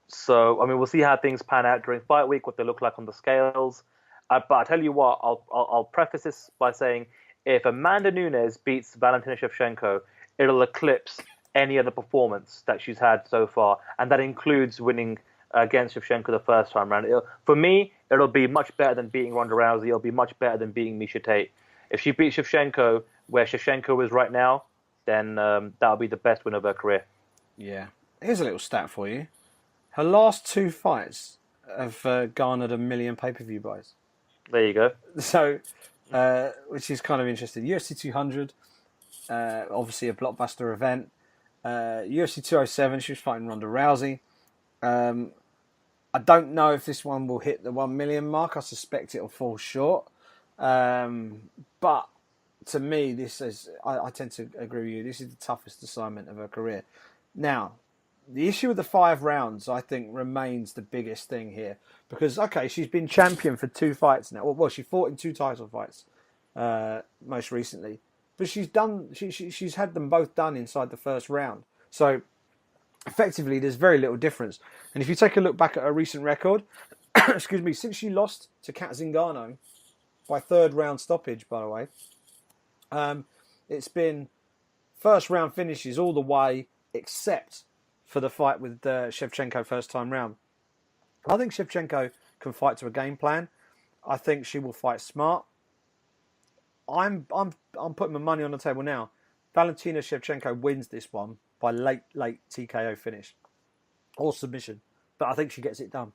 So, we'll see how things pan out during fight week, what they look like on the scales. But I tell you what, I'll preface this by saying, if Amanda Nunes beats Valentina Shevchenko, it'll eclipse any other performance that she's had so far, and that includes winning against Shevchenko the first time round. For me, it'll be much better than beating Ronda Rousey. It'll be much better than beating Miesha Tate. If she beats Shevchenko where Shevchenko is right now, then that'll be the best win of her career. Yeah. Here's a little stat for you. Her last 2 fights have garnered 1 million pay-per-view buys. There you go. So, which is kind of interesting. UFC 200, obviously a blockbuster event. UFC 207, she was fighting Ronda Rousey. I don't know if this one will hit the 1 million mark. I suspect it'll fall short. But to me, this is, I tend to agree with you. This is the toughest assignment of her career. Now, the issue with the 5 rounds, I think, remains the biggest thing here. Because, okay, she's been champion for 2 fights now. Well, she fought in 2 title fights most recently. But she's had them both done inside the first round. So, effectively, there's very little difference. And if you take a look back at her recent record, excuse me, since she lost to Kat Zingano by 3rd round stoppage, by the way, it's been first round finishes all the way, except for the fight with Shevchenko first time round. I think Shevchenko can fight to a game plan. I think she will fight smart. I'm putting my money on the table now. Valentina Shevchenko wins this one by late TKO finish or submission, but I think she gets it done.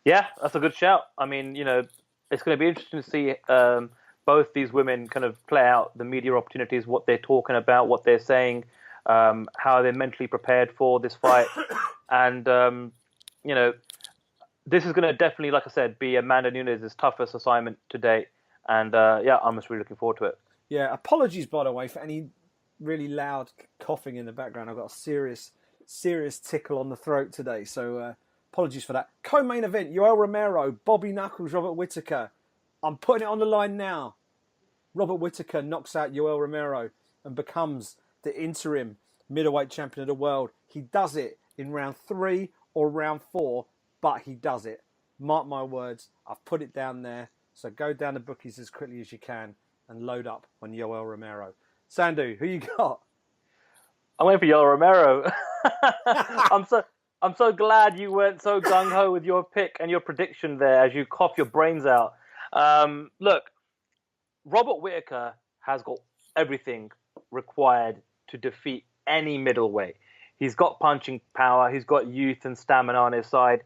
Yeah, that's a good shout. I mean, it's going to be interesting to see both these women kind of play out the media opportunities, what they're talking about, what they're saying, how they're mentally prepared for this fight. And, this is going to definitely, like I said, be Amanda Nunes' toughest assignment to date. And, I'm just really looking forward to it. Yeah, apologies, by the way, for any really loud coughing in the background. I've got a serious tickle on the throat today. So apologies for that. Co-main event, Yoel Romero, Bobby Knuckles, Robert Whittaker. I'm putting it on the line now. Robert Whittaker knocks out Yoel Romero and becomes the interim middleweight champion of the world. He does it in round 3 or round 4, but he does it. Mark my words. I've put it down there. So go down the bookies as quickly as you can. and load up on Yoel Romero. Sandhu, who you got? I'm waiting for Yoel Romero. I'm so glad you weren't so gung ho with your pick and your prediction there as you cough your brains out. Look, Robert Whittaker has got everything required to defeat any middleweight. He's got punching power. He's got youth and stamina on his side.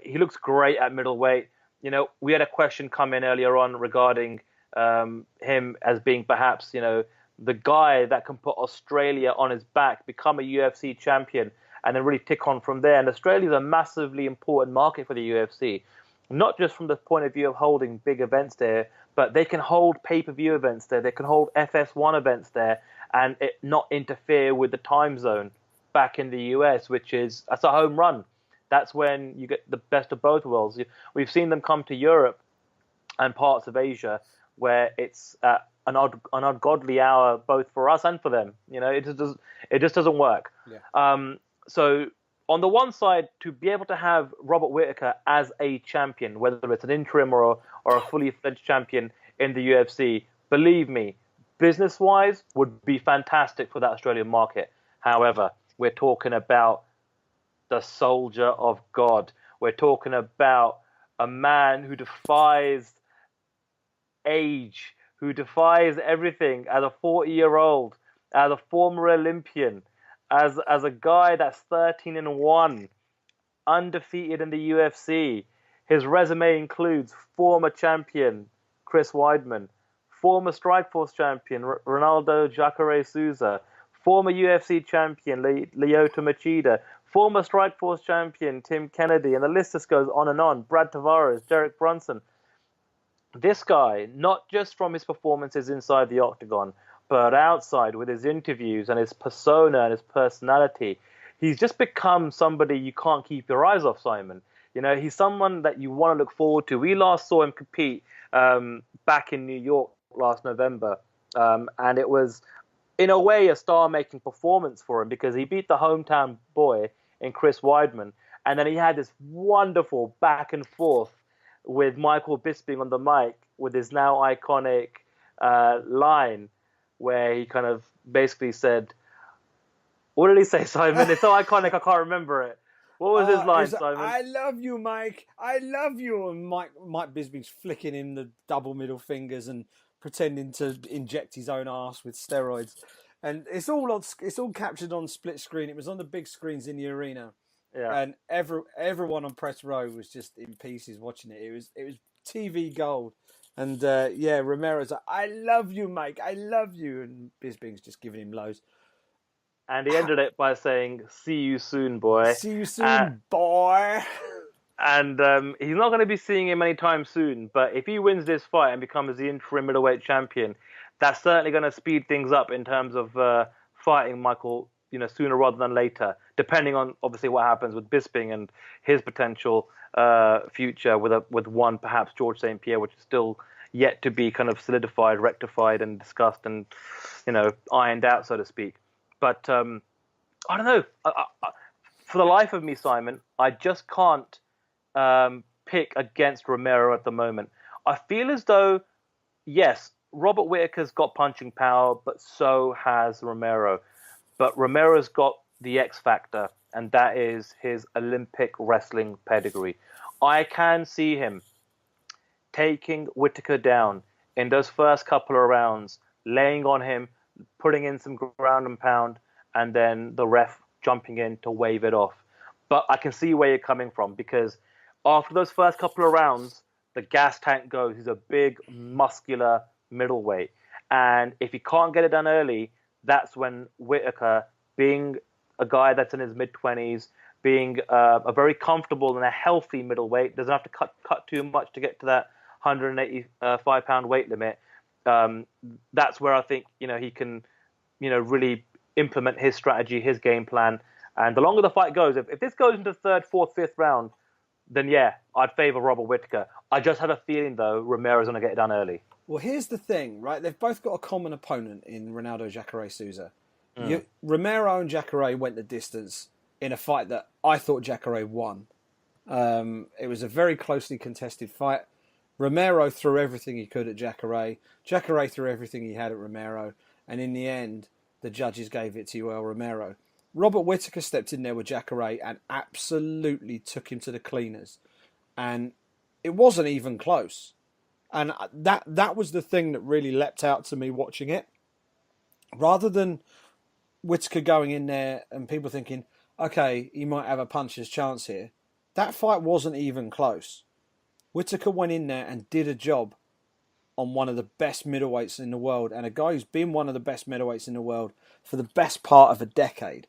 He looks great at middleweight. You know, we had a question come in earlier on regarding him as being perhaps, you know, the guy that can put Australia on his back, become a UFC champion, and then really tick on from there. And Australia is a massively important market for the UFC, not just from the point of view of holding big events there, but they can hold pay-per-view events there. They can hold FS1 events there and it not interfere with the time zone back in the US, that's a home run. That's when you get the best of both worlds. We've seen them come to Europe and parts of Asia where it's an ungodly hour both for us and for them. You know, it just doesn't work. Yeah. So on the one side, to be able to have Robert Whittaker as a champion, whether it's an interim or a fully fledged champion in the UFC, believe me, business-wise, would be fantastic for that Australian market. However, we're talking about the soldier of God. We're talking about a man who defies age, who defies everything as a 40-year-old, as a former Olympian, as a guy that's 13-1, undefeated in the UFC. His resume includes former champion Chris Weidman, former Strikeforce champion Ronaldo Jacare Souza, former UFC champion Lyoto Machida, former Strikeforce champion Tim Kennedy, and the list just goes on and on. Brad Tavares, Derek Brunson. This guy, not just from his performances inside the octagon, but outside with his interviews and his persona and his personality, he's just become somebody you can't keep your eyes off, Simon. You know, he's someone that you want to look forward to. We last saw him compete back in New York last November, and it was, in a way, a star-making performance for him because he beat the hometown boy in Chris Weidman, and then he had this wonderful back and forth with Michael Bisping on the mic with his now iconic line where he kind of basically said, what did he say, Simon? It's so iconic, I can't remember it. What was his line, Simon? I love you, Mike. I love you. And Mike Bisping's flicking him the double middle fingers and pretending to inject his own arse with steroids. And it's all captured on split screen. It was on the big screens in the arena. Yeah. And everyone on press row was just in pieces watching it. It was TV gold. And Romero's like, I love you, Mike. I love you. And Bisping's just giving him loads. And he ended it by saying, see you soon, boy. See you soon, boy. And he's not going to be seeing him anytime soon. But if he wins this fight and becomes the interim middleweight champion, that's certainly going to speed things up in terms of fighting Michael, you know, sooner rather than later, depending on obviously what happens with Bisping and his potential future with one perhaps George St. Pierre, which is still yet to be kind of solidified, rectified, and discussed and, you know, ironed out, so to speak. But I don't know. For the life of me, Simon, I just can't pick against Romero at the moment. I feel as though, yes, Robert Whittaker's got punching power, but so has Romero. But Romero's got the X factor, and that is his Olympic wrestling pedigree. I can see him taking Whittaker down in those first couple of rounds, laying on him, putting in some ground and pound, and then the ref jumping in to wave it off. But I can see where you're coming from, because after those first couple of rounds, the gas tank goes. He's a big, muscular middleweight. And if he can't get it done early, that's when Whittaker, being a guy that's in his mid-20s, being a very comfortable and a healthy middleweight, doesn't have to cut too much to get to that 185-pound weight limit. That's where I think, you know, he can, you know, really implement his strategy, his game plan. And the longer the fight goes, if this goes into the third, fourth, fifth round, then yeah, I'd favor Robert Whittaker. I just have a feeling, though, Romero's going to get it done early. Well, here's the thing, right? They've both got a common opponent in Ronaldo Jacare Souza. Romero and Jacare went the distance in a fight that I thought Jacare won. It was a very closely contested fight. Romero threw everything he could at Jacare. Jacare threw everything he had at Romero. And in the end, the judges gave it to Yoel Romero. Robert Whittaker stepped in there with Jacare and absolutely took him to the cleaners. And it wasn't even close. And that was the thing that really leapt out to me watching it. Rather than Whittaker going in there and people thinking, okay, he might have a puncher's chance here. That fight wasn't even close. Whittaker went in there and did a job on one of the best middleweights in the world, and a guy who's been one of the best middleweights in the world for the best part of a decade.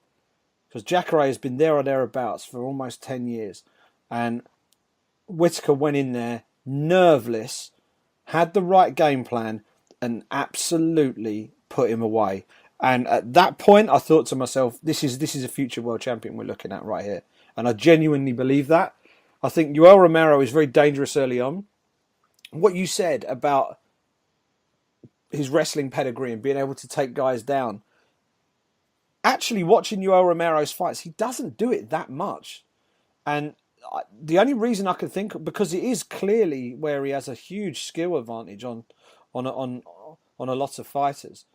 Because Jacare has been there or thereabouts for almost 10 years. And Whittaker went in there nerveless, had the right game plan, and absolutely put him away. And at that point, I thought to myself, this is a future world champion we're looking at right here. And I genuinely believe that. I think Yoel Romero is very dangerous early on. What you said about his wrestling pedigree and being able to take guys down, actually watching Yoel Romero's fights, he doesn't do it that much. And the only reason I can think, because it is clearly where he has a huge skill advantage on a lot of fighters,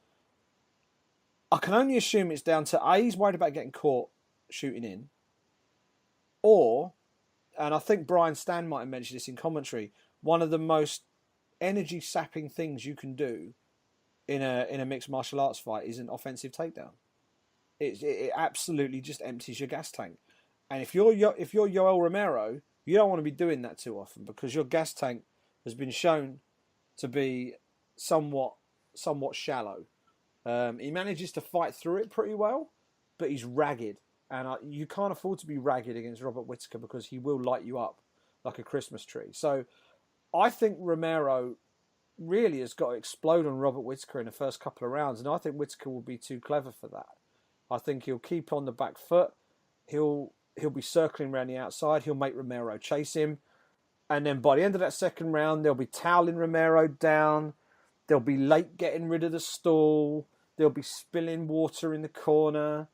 I can only assume it's down to he's worried about getting caught shooting in, or, and I think Brian Stan might have mentioned this in commentary, one of the most energy sapping things you can do in a mixed martial arts fight is an offensive takedown. It absolutely just empties your gas tank. And if you're Yoel Romero, you don't want to be doing that too often, because your gas tank has been shown to be somewhat shallow. He manages to fight through it pretty well, but he's ragged. And you can't afford to be ragged against Robert Whittaker, because he will light you up like a Christmas tree. So I think Romero really has got to explode on Robert Whittaker in the first couple of rounds. And I think Whittaker will be too clever for that. I think he'll keep on the back foot. He'll be circling around the outside. He'll make Romero chase him. And then by the end of that second round, they'll be toweling Romero down. They'll be late getting rid of the stall. They'll be spilling water in the corner.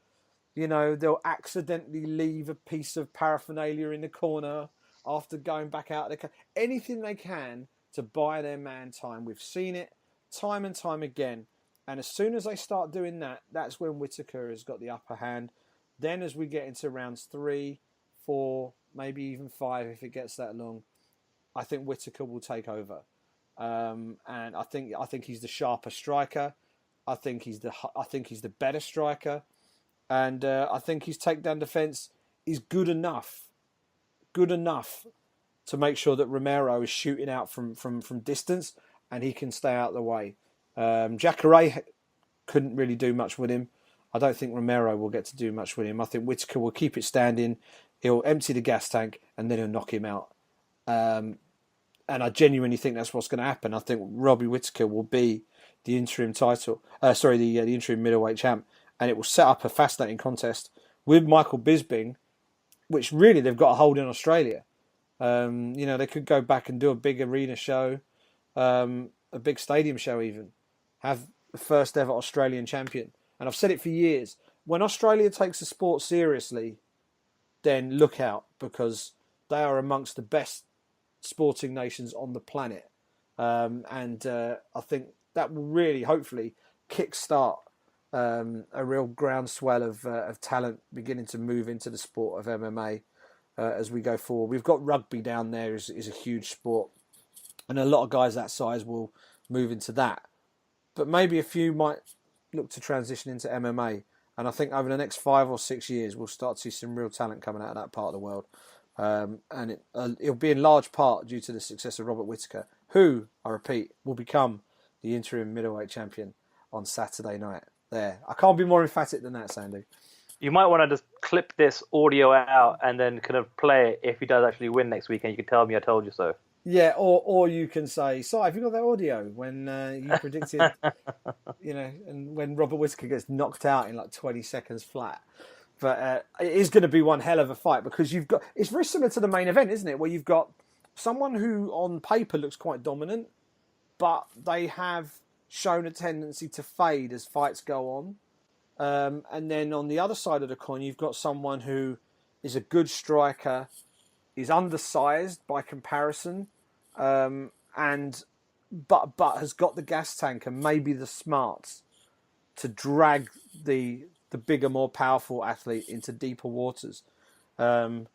You know, they'll accidentally leave a piece of paraphernalia in the corner after going back out. Anything they can to buy their man time. We've seen it time and time again. And as soon as they start doing that, that's when Whittaker has got the upper hand. Then as we get into rounds 3, 4, maybe even 5, if it gets that long, I think Whittaker will take over. And I think he's the sharper striker. I think he's the better striker. And I think his takedown defense is good enough to make sure that Romero is shooting out from distance and he can stay out of the way. Jacare couldn't really do much with him. I don't think Romero will get to do much with him. I think Whittaker will keep it standing. He'll empty the gas tank and then he'll knock him out. And I genuinely think that's what's going to happen. I think Robbie Whittaker will be the interim the interim middleweight champ, and it will set up a fascinating contest with Michael Bisping, which really they've got a hold in Australia. They could go back and do a big arena show, a big stadium show even, have the first ever Australian champion. And I've said it for years, when Australia takes the sport seriously, then look out, because they are amongst the best sporting nations on the planet. I think that will really, hopefully, kickstart a real groundswell of talent beginning to move into the sport of MMA as we go forward. We've got rugby down there is a huge sport, and a lot of guys that size will move into that. But maybe a few might look to transition into MMA. And I think over the next 5 or 6 years, we'll start to see some real talent coming out of that part of the world. And it'll be in large part due to the success of Robert Whittaker, who, I repeat, will become the interim middleweight champion on Saturday night. There. I can't be more emphatic than that, Sandhu. You might want to just clip this audio out and then kind of play it if he does actually win next weekend. You can tell me I told you so. Yeah, or you can say, "Si, have you got that audio when you predicted, and when Robert Whittaker gets knocked out in like 20 seconds flat?" But it is going to be one hell of a fight, because it's very similar to the main event, isn't it? Where you've got someone who on paper looks quite dominant, but they have shown a tendency to fade as fights go on. And then on the other side of the coin, you've got someone who is a good striker, is undersized by comparison, but has got the gas tank and maybe the smarts to drag the bigger, more powerful athlete into deeper waters. I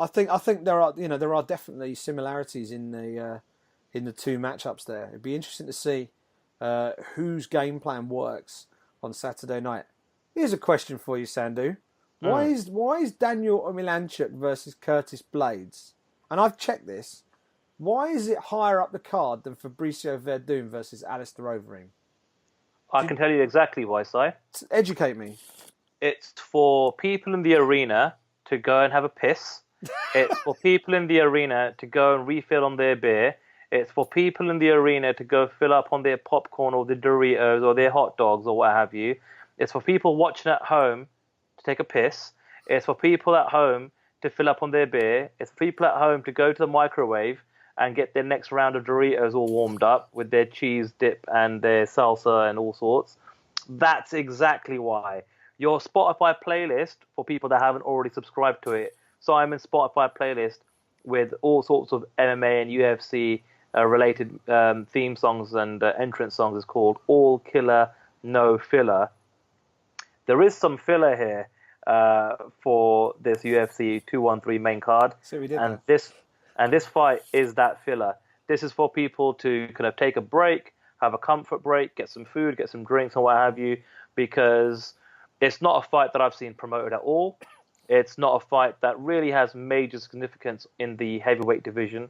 think there are definitely similarities in the two matchups there. It'd be interesting to see whose game plan works on Saturday night. Here's a question for you, Sandhu. Why is Daniel Omilanchuk versus Curtis Blades? And I've checked this. Why is it higher up the card than Fabricio Verdun versus Alistair Overeem? I can tell you exactly why, Si. Educate me. It's for people in the arena to go and have a piss. It's for people in the arena to go and refill on their beer. It's for people in the arena to go fill up on their popcorn or their Doritos or their hot dogs or what have you. It's for people watching at home to take a piss. It's for people at home to fill up on their beer. It's for people at home to go to the microwave and get their next round of Doritos all warmed up with their cheese dip and their salsa and all sorts. That's exactly why. Your Spotify playlist, for people that haven't already subscribed to it, Simon's Spotify playlist with all sorts of MMA and UFC related theme songs and entrance songs is called All Killer, No Filler. There is some filler here for this UFC 213 main card. So we did and that. this fight is that filler. This is for people to kind of take a break, have a comfort break, get some food, get some drinks and what have you, because it's not a fight that I've seen promoted at all. It's not a fight that really has major significance in the heavyweight division.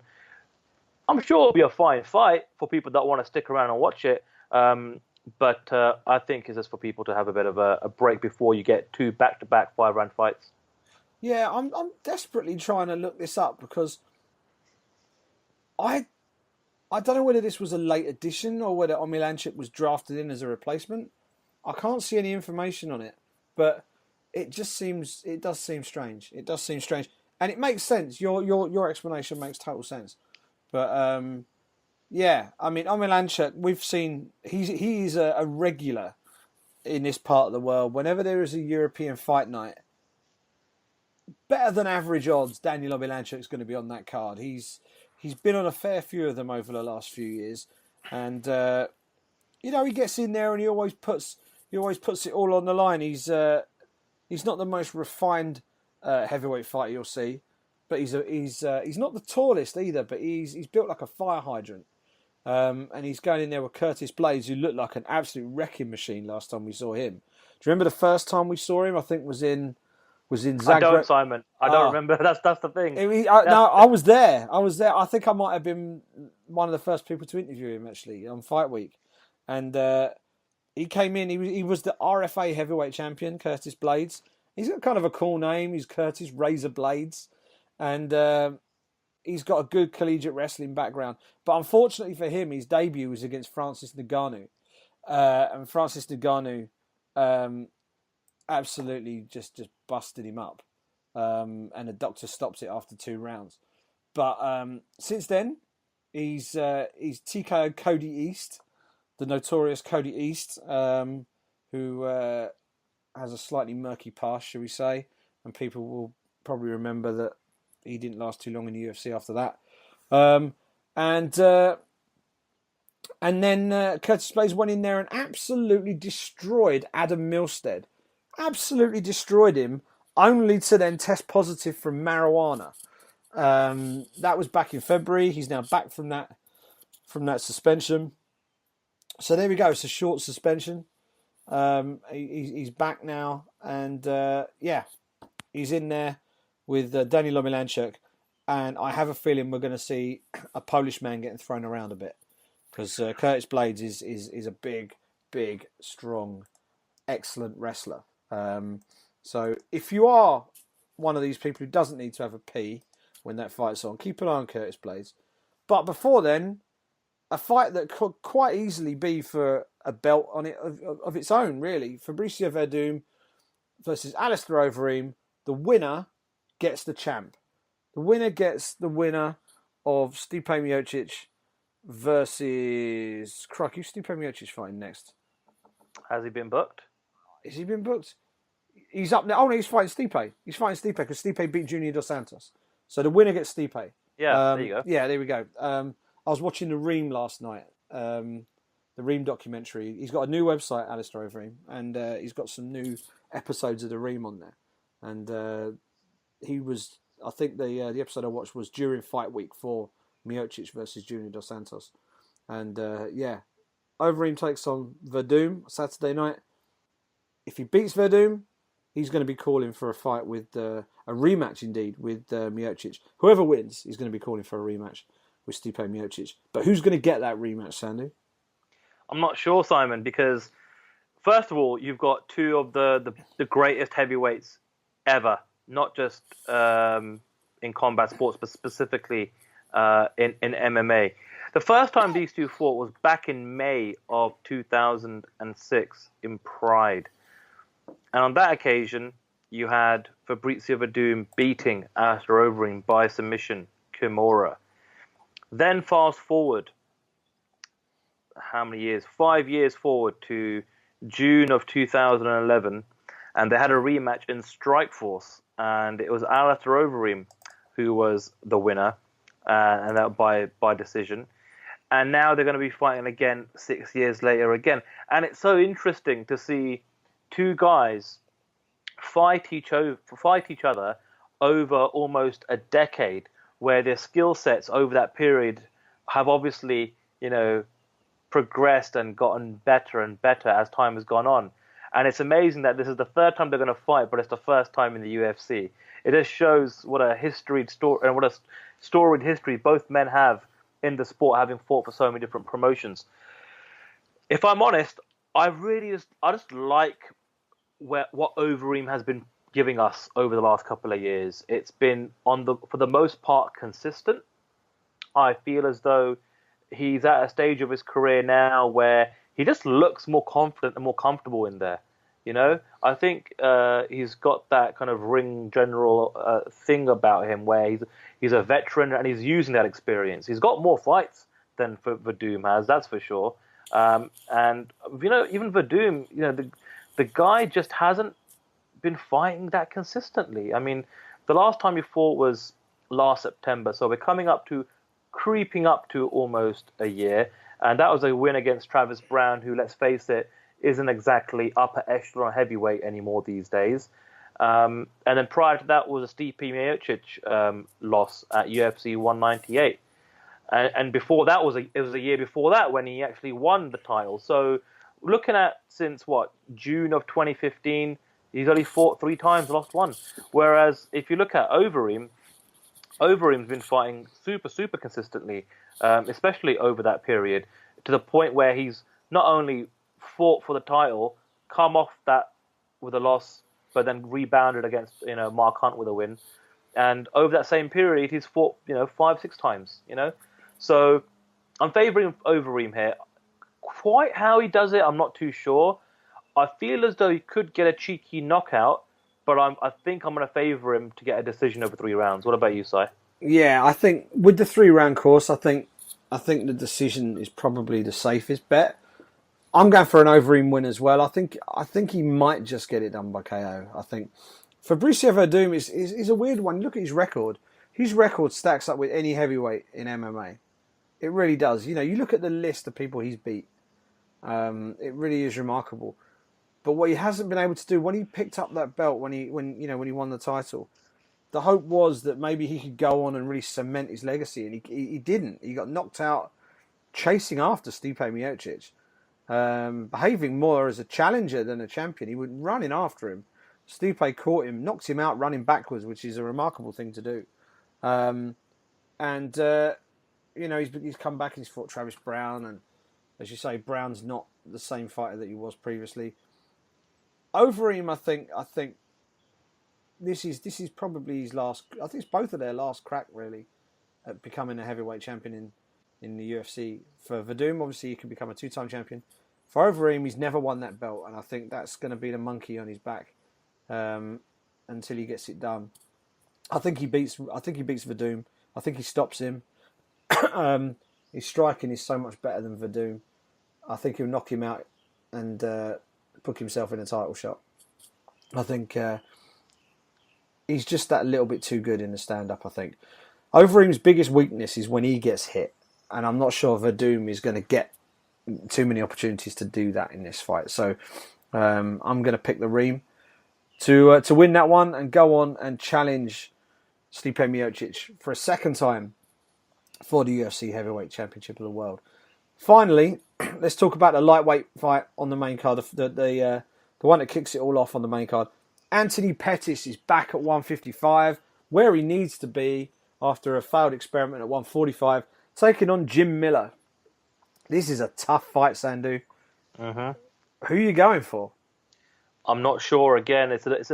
I'm sure it'll be a fine fight for people that want to stick around and watch it. But I think it's just for people to have a bit of a break before you get two back-to-back 5-round fights. Yeah, I'm desperately trying to look this up because I don't know whether this was a late addition or whether Omilanchuk was drafted in as a replacement. I can't see any information on it, but it does seem strange. It does seem strange, and it makes sense. Your explanation makes total sense. But yeah, I mean Omilanchuk, we've seen he's a regular in this part of the world. Whenever there is a European fight night, better than average odds, Daniel Omilanchuk is going to be on that card. He's been on a fair few of them over the last few years, and he gets in there and he always puts it all on the line. He's not the most refined heavyweight fighter you'll see, but he's not the tallest either. But he's built like a fire hydrant, and he's going in there with Curtis Blades, who looked like an absolute wrecking machine last time we saw him. Do you remember the first time we saw him? I think was in Zagreb. I don't, Simon. I don't remember. That's the thing. I was there. I think I might have been one of the first people to interview him actually on Fight Week, and he came in. He was the RFA heavyweight champion, Curtis Blades. He's got kind of a cool name. He's Curtis Razor Blades, and he's got a good collegiate wrestling background. But unfortunately for him, his debut was against Francis Ngannou, and Francis Ngannou absolutely just busted him up, and the doctor stopped it after 2 rounds. But since then, he's TKO'd Cody East, the notorious Cody East, who has a slightly murky past, shall we say, and people will probably remember that he didn't last too long in the UFC after that. And then Curtis Blades went in there and absolutely destroyed Adam Milstead. Absolutely destroyed him, only to then test positive from marijuana. That was back in February. He's now back from that suspension. So there we go. It's a short suspension. He's back now, and he's in there with Daniel Omilanchuk, and I have a feeling we're going to see a Polish man getting thrown around a bit, because Curtis Blades is a big, strong, excellent wrestler. So if you are one of these people who doesn't need to have a pee when that fight's on, keep an eye on Curtis Blades. But before then, a fight that could quite easily be for a belt on it of its own, really. Fabricio Verdun versus Alistair Overeem. The winner gets the champ. The winner gets the winner of Stipe Miocic versus... Crikey, who's Stipe Miocic fighting next? Has he been booked? Has he been booked? He's up now. Oh, no, he's fighting Stipe. He's fighting Stipe because Stipe beat Junior Dos Santos. So the winner gets Stipe. Yeah, there you go. Yeah, there we go. I was watching the Ream last night, the Ream documentary. He's got a new website, Alistair Overeem, and he's got some new episodes of the Ream on there. And I think the episode I watched was during fight week for Miocic versus Junior Dos Santos. And Overeem takes on Verdum Saturday night. If he beats Verdum, he's going to be calling for a fight with a rematch, indeed, with Miocic. Whoever wins, he's going to be calling for a rematch with Stipe Miocic. But who's going to get that rematch, Sandhu? I'm not sure, Simon, because first of all, you've got two of the greatest heavyweights ever, not just in combat sports, but specifically in MMA. The first time these two fought was back in May of 2006 in Pride. And on that occasion, you had Fabrizio Verdum beating Alistair Overeem by submission, Kimura. Then fast forward, how many years? 5 years forward to June of 2011, and they had a rematch in Strikeforce, and it was Alistair Overeem who was the winner, and that by decision. And now they're going to be fighting again 6 years later again. And it's so interesting to see two guys fight each other over almost a decade, where their skill sets over that period have obviously, progressed and gotten better and better as time has gone on. And it's amazing that this is the third time they're going to fight, but it's the first time in the UFC. It just shows what a storied history both men have in the sport, having fought for so many different promotions. If I'm honest, I just like what Overeem has been giving us over the last couple of years. It's been for the most part consistent. I feel as though he's at a stage of his career now where he just looks more confident and more comfortable in there. I think he's got that kind of ring general thing about him where he's a veteran and he's using that experience. He's got more fights than Verdum has, that's for sure. And even Verdum, the guy just hasn't been fighting that consistently. I mean, the last time he fought was last September, so we're creeping up to almost a year, and that was a win against Travis Brown, who, let's face it, isn't exactly upper echelon heavyweight anymore these days. And then prior to that was a Stipe Miocic loss at UFC 198. And before that it was a year before that when he actually won the title. So looking at since June of 2015, he's only fought 3 times, lost 1. Whereas if you look at Overeem's been fighting super, super consistently, especially over that period, to the point where he's not only fought for the title, come off that with a loss, but then rebounded against Mark Hunt with a win, and over that same period he's fought 5-6 times. So I'm favouring Overeem here. Quite how he does it, I'm not too sure. I feel as though he could get a cheeky knockout, but I think I'm going to favour him to get a decision over 3 rounds. What about you, Si? Yeah, I think with the 3-round course, I think the decision is probably the safest bet. I'm going for an Overeem win as well. I think he might just get it done by KO. I think Fabricio Verdum is a weird one. Look at his record. His record stacks up with any heavyweight in MMA. It really does. You look at the list of people he's beat. It really is remarkable. But what he hasn't been able to do when he picked up that belt, when he won the title, the hope was that maybe he could go on and really cement his legacy, and he didn't. He got knocked out chasing after Stipe Miocic. Behaving more as a challenger than a champion. He was running after him. Stipe caught him, knocked him out running backwards, which is a remarkable thing to do. He's come back and he's fought Travis Brown, and as you say, Brown's not the same fighter that he was previously. Overeem, I think this is probably his last. I think it's both of their last crack really at becoming a heavyweight champion in the UFC. For Verdum, obviously, he can become a 2-time champion. For Overeem, he's never won that belt, and I think that's going to be the monkey on his back until he gets it done. I think he beats Verdum. I think he stops him. His striking is so much better than Verdum. I think he'll knock him out and put himself in a title shot. I think he's just that little bit too good in the stand-up, I think. Overeem's biggest weakness is when he gets hit. and I'm not sure Verdum is going to get too many opportunities to do that in this fight. So I'm going to pick the Reem to win that one and go on and challenge Stipe Miocic for a second time for the UFC Heavyweight Championship of the World. Finally, let's talk about the lightweight fight on the main card, the one that kicks it all off on the main card. Anthony Pettis is back at 155, where he needs to be after a failed experiment at 145, taking on Jim Miller. This is a tough fight, Sandhu. Who are you going for? I'm not sure. Again, there's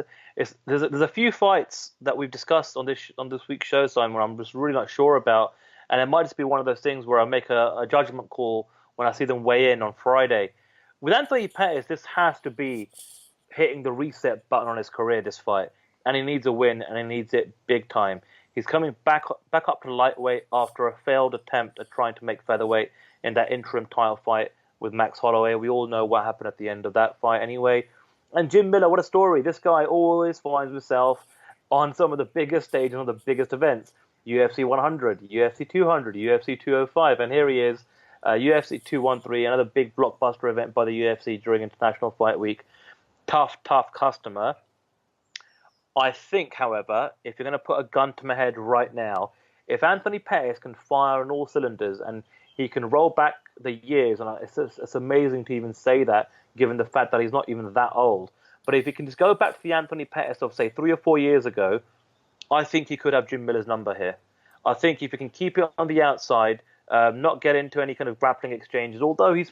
a few fights that we've discussed on this week's show, Simon, where I'm just really not sure about, and it might just be one of those things where I make a judgment call when I see them weigh in on Friday. With Anthony Pettis, this has to be hitting the reset button on his career, this fight, and he needs a win, and he needs it big time. He's coming back up to lightweight after a failed attempt at trying to make featherweight in that interim title fight with Max Holloway. We all know what happened at the end of that fight anyway. And Jim Miller, what a story. This guy always finds himself on some of the biggest stages, on the biggest events. UFC 100, UFC 200, UFC 205, and here he is, UFC 213, another big blockbuster event by the UFC during International Fight Week. Tough customer. I think, however, if you're going to put a gun to my head right now, if Anthony Pettis can fire on all cylinders and he can roll back the years, and it's amazing to even say that, given the fact that he's not even that old. But if he can just go back to the Anthony Pettis of, say, 3 or 4 years ago, I think he could have Jim Miller's number here. I think if he can keep it on the outside, not get into any kind of grappling exchanges, although he's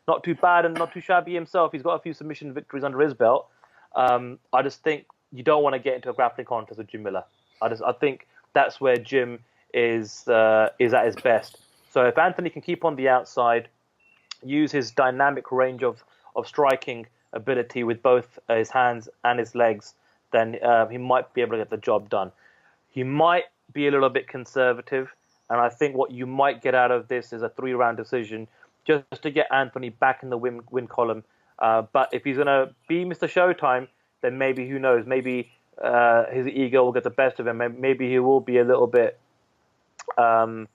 not too bad and not too shabby himself, he's got a few submission victories under his belt. I just think you don't want to get into a grappling contest with Jim Miller. I think that's where Jim is at his best. So if Anthony can keep on the outside, use his dynamic range of striking ability with both his hands and his legs, then he might be able to get the job done. He might be a little bit conservative, and I think what you might get out of this is a 3-round decision just to get Anthony back in the win column. But if he's going to be Mr. Showtime, then maybe, who knows, maybe his ego will get the best of him. Maybe he will be a little bit, I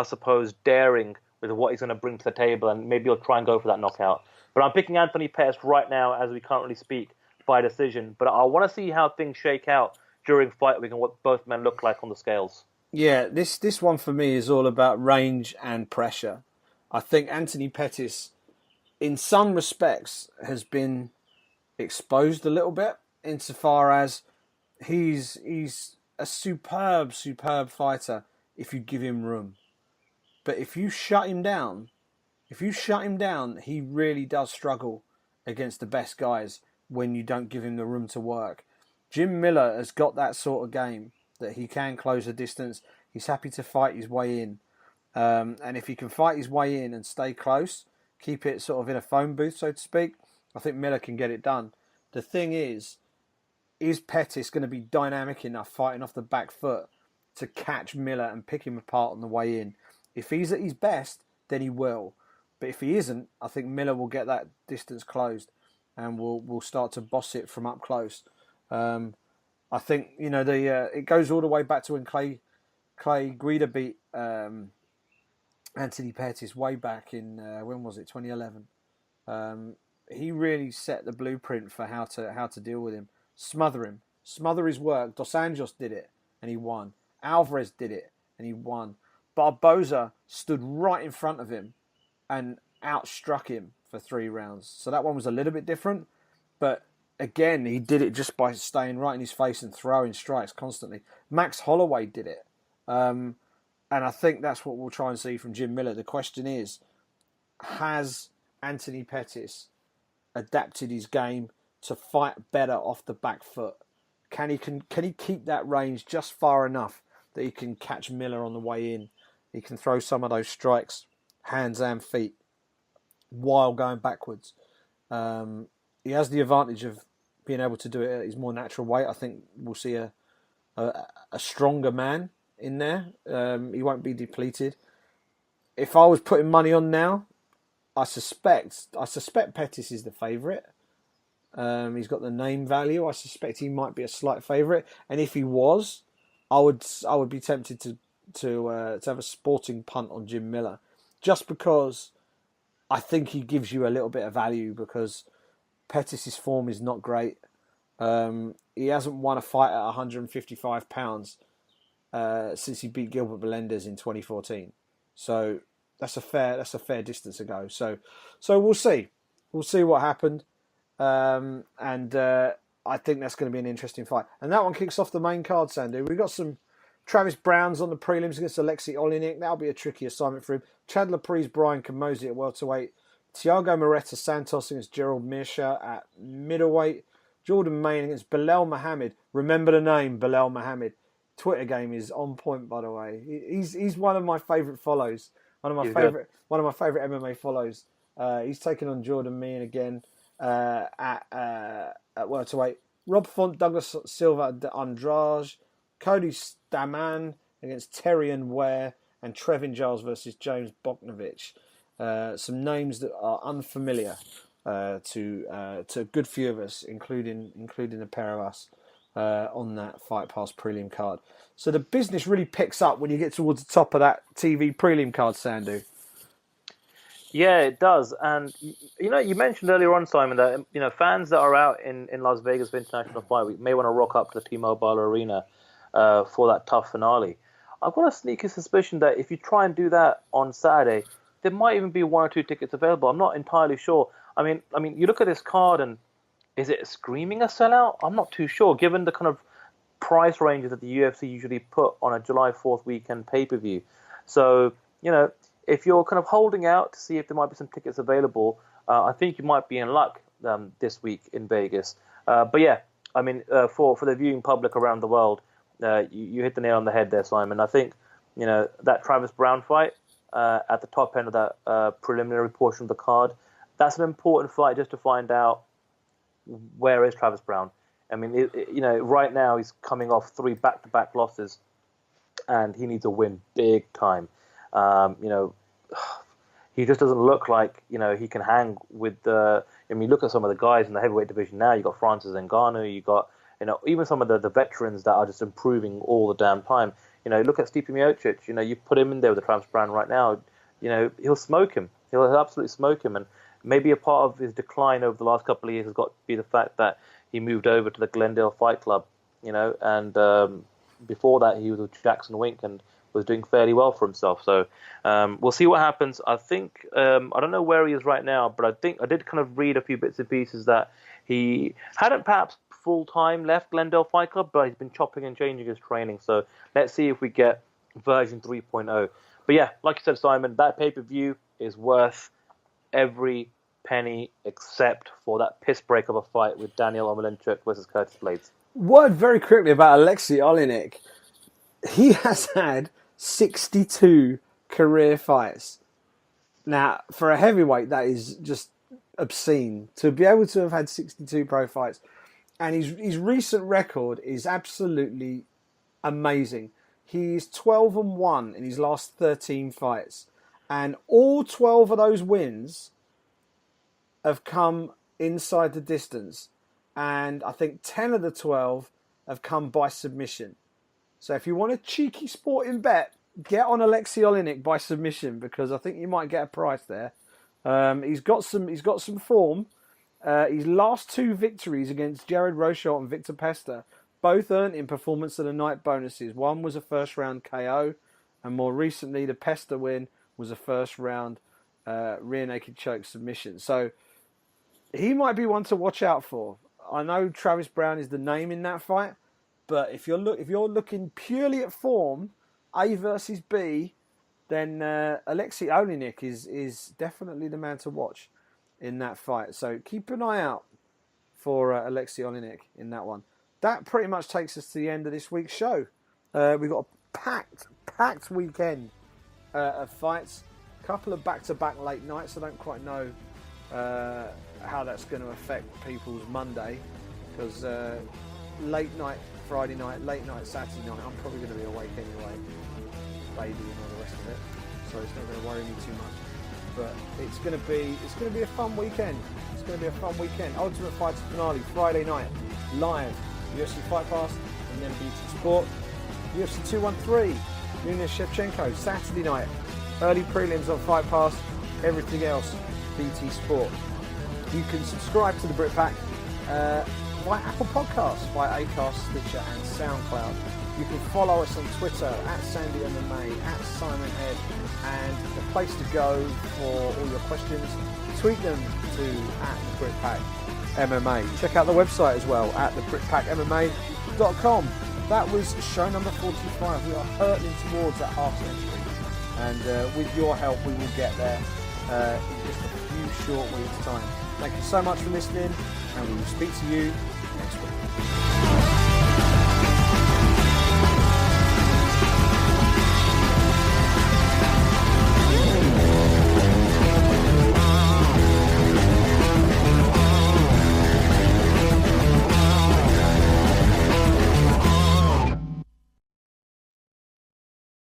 suppose, daring with what he's going to bring to the table, and maybe he'll try and go for that knockout. But I'm picking Anthony Pettis right now as we currently speak by decision. But I want to see how things shake out during fight week and what both men look like on the scales. Yeah, this one for me is all about range and pressure. I think Anthony Pettis, in some respects, has been exposed a little bit insofar as he's a superb fighter if you give him room. But if you shut him down, he really does struggle against the best guys when you don't give him the room to work. Jim Miller has got that sort of game that he can close the distance. He's happy to fight his way in. And if he can fight his way in and stay close, keep it sort of in a phone booth, so to speak, I think Miller can get it done. The thing is Pettis going to be dynamic enough fighting off the back foot to catch Miller and pick him apart on the way in? If he's at his best, then he will. But if he isn't, I think Miller will get that distance closed and will start to boss it from up close. I think, it goes all the way back to when Clay Guida beat Anthony Pettis way back in, when was it, 2011. He really set the blueprint for how to deal with him. Smother his work. Dos Anjos did it and he won. Alvarez did it and he won. Barboza stood right in front of him and outstruck him for 3 rounds. So that one was a little bit different. But again, he did it just by staying right in his face and throwing strikes constantly. Max Holloway did it. And I think that's what we'll try and see from Jim Miller. The question is, has Anthony Pettis adapted his game to fight better off the back foot? Can he keep that range just far enough that he can catch Miller on the way in? He can throw some of those strikes, hands and feet, while going backwards. He has the advantage of being able to do it at his more natural weight. I think we'll see a stronger man in there. He won't be depleted. If I was putting money on now, I suspect Pettis is the favourite. He's got the name value. I suspect he might be a slight favourite. And if he was, I would be tempted to to have a sporting punt on Jim Miller, just because I think he gives you a little bit of value, because Pettis' form is not great. He hasn't won a fight at 155 pounds since he beat Gilbert Melendez in 2014. So that's a fair distance to go. So we'll see. We'll see what happened. And I think that's going to be an interesting fight. And that one kicks off the main card, Sandhu. We've got some Travis Browns on the prelims against Alexei Oleinik. That'll be a tricky assignment for him. Chad Laprise, Brian Camozzi at welterweight. Thiago Moreta Santos against Gerald Mirsha at middleweight. Jordan Main against Bilal Muhammad. Remember the name, Bilal Muhammad. Twitter game is on point, by the way. He's one of my favourite follows. One of my favourite MMA follows. He's taken on Jordan Main again at welterweight. Rob Font, Douglas Silva de Andrade. Cody Stamann against Terrion Ware, and Trevin Giles versus James Bogdanovich. Some names that are unfamiliar to a good few of us, including a pair of us, on that Fight Pass prelim card. So the business really picks up when you get towards the top of that TV prelim card, Sandhu. Yeah, it does. And you mentioned earlier on, Simon, that fans that are out in Las Vegas for International Fight Week may want to rock up to the T-Mobile Arena for that TUF finale. I've got a sneaky suspicion that if you try and do that on Saturday, there might even be one or two tickets available. I'm not entirely sure. I mean, you look at this card, and is it screaming a sellout? I'm not too sure, given the kind of price ranges that the UFC usually put on a July 4th weekend pay-per-view. So, if you're kind of holding out to see if there might be some tickets available, I think you might be in luck this week in Vegas. But yeah, I mean, for the viewing public around the world, you hit the nail on the head there, Simon. I think, that Travis Brown fight at the top end of that preliminary portion of the card, that's an important fight just to find out where is Travis Brown. I mean, right now he's coming off 3 back-to-back losses, and he needs a win big time. He just doesn't look like, he can hang with look at some of the guys in the heavyweight division now. You've got Francis Ngannou, you've got, even some of the veterans that are just improving all the damn time. Look at Stipe Miocic, you put him in there with the Travis Brown right now, he'll smoke him. He'll absolutely smoke him. And maybe a part of his decline over the last couple of years has got to be the fact that he moved over to the Glendale Fight Club, and before that he was with Jackson Wink and was doing fairly well for himself. So we'll see what happens. I think, I don't know where he is right now, but I think I did kind of read a few bits and pieces that he hadn't perhaps full-time left Glendale Fight Club, but he's been chopping and changing his training. So let's see if we get version 3.0. But yeah, like you said, Simon, that pay-per-view is worth every penny except for that piss break of a fight with Daniel Omalenchuk versus Curtis Blades. Word very quickly about Alexei Oleinik. He has had 62 career fights. Now, for a heavyweight, that is just obscene. To be able to have had 62 pro fights. And his recent record is absolutely amazing. He's 12-1 in his last 13 fights. And all 12 of those wins have come inside the distance. And I think 10 of the 12 have come by submission. So if you want a cheeky sporting bet, get on Alexei Oleinik by submission, because I think you might get a price there. He's got some form. His last 2 victories against Jared Rochat and Victor Pesta both earned him Performance of the Night bonuses. One was a first round KO, and more recently the Pesta win was a first round rear naked choke submission. So he might be one to watch out for. I know Travis Brown is the name in that fight, but if you're looking purely at form, A versus B, then Alexei Oleinik is definitely the man to watch in that fight. So keep an eye out for Alexei Oleinik in that one. That pretty much takes us to the end of this week's show. We've got a packed weekend of fights. A couple of back-to-back late nights. I don't quite know how that's going to affect people's Monday, because late night Friday night, late night Saturday night, I'm probably going to be awake anyway, baby and all the rest of it, so it's not going to worry me too much. But it's going to be a fun weekend. It's going to be a fun weekend. Ultimate Fighter finale Friday night, live, UFC Fight Pass and then BT Sport. UFC 213 Nina Shevchenko, Saturday night. Early prelims on Fight Pass. Everything else, BT Sport. You can subscribe to the Brit Pack via Apple Podcasts, via Acast, Stitcher and SoundCloud. You can follow us on Twitter at Sandy MMA, at Simon Ed, and the place to go for all your questions, tweet them to at the Brit Pack MMA. Check out the website as well at thebritpackmma.com. That was show number 45. We are hurtling towards that half century, and with your help we will get there in just a few short weeks' time. Thank you so much for listening, and we will speak to you next week.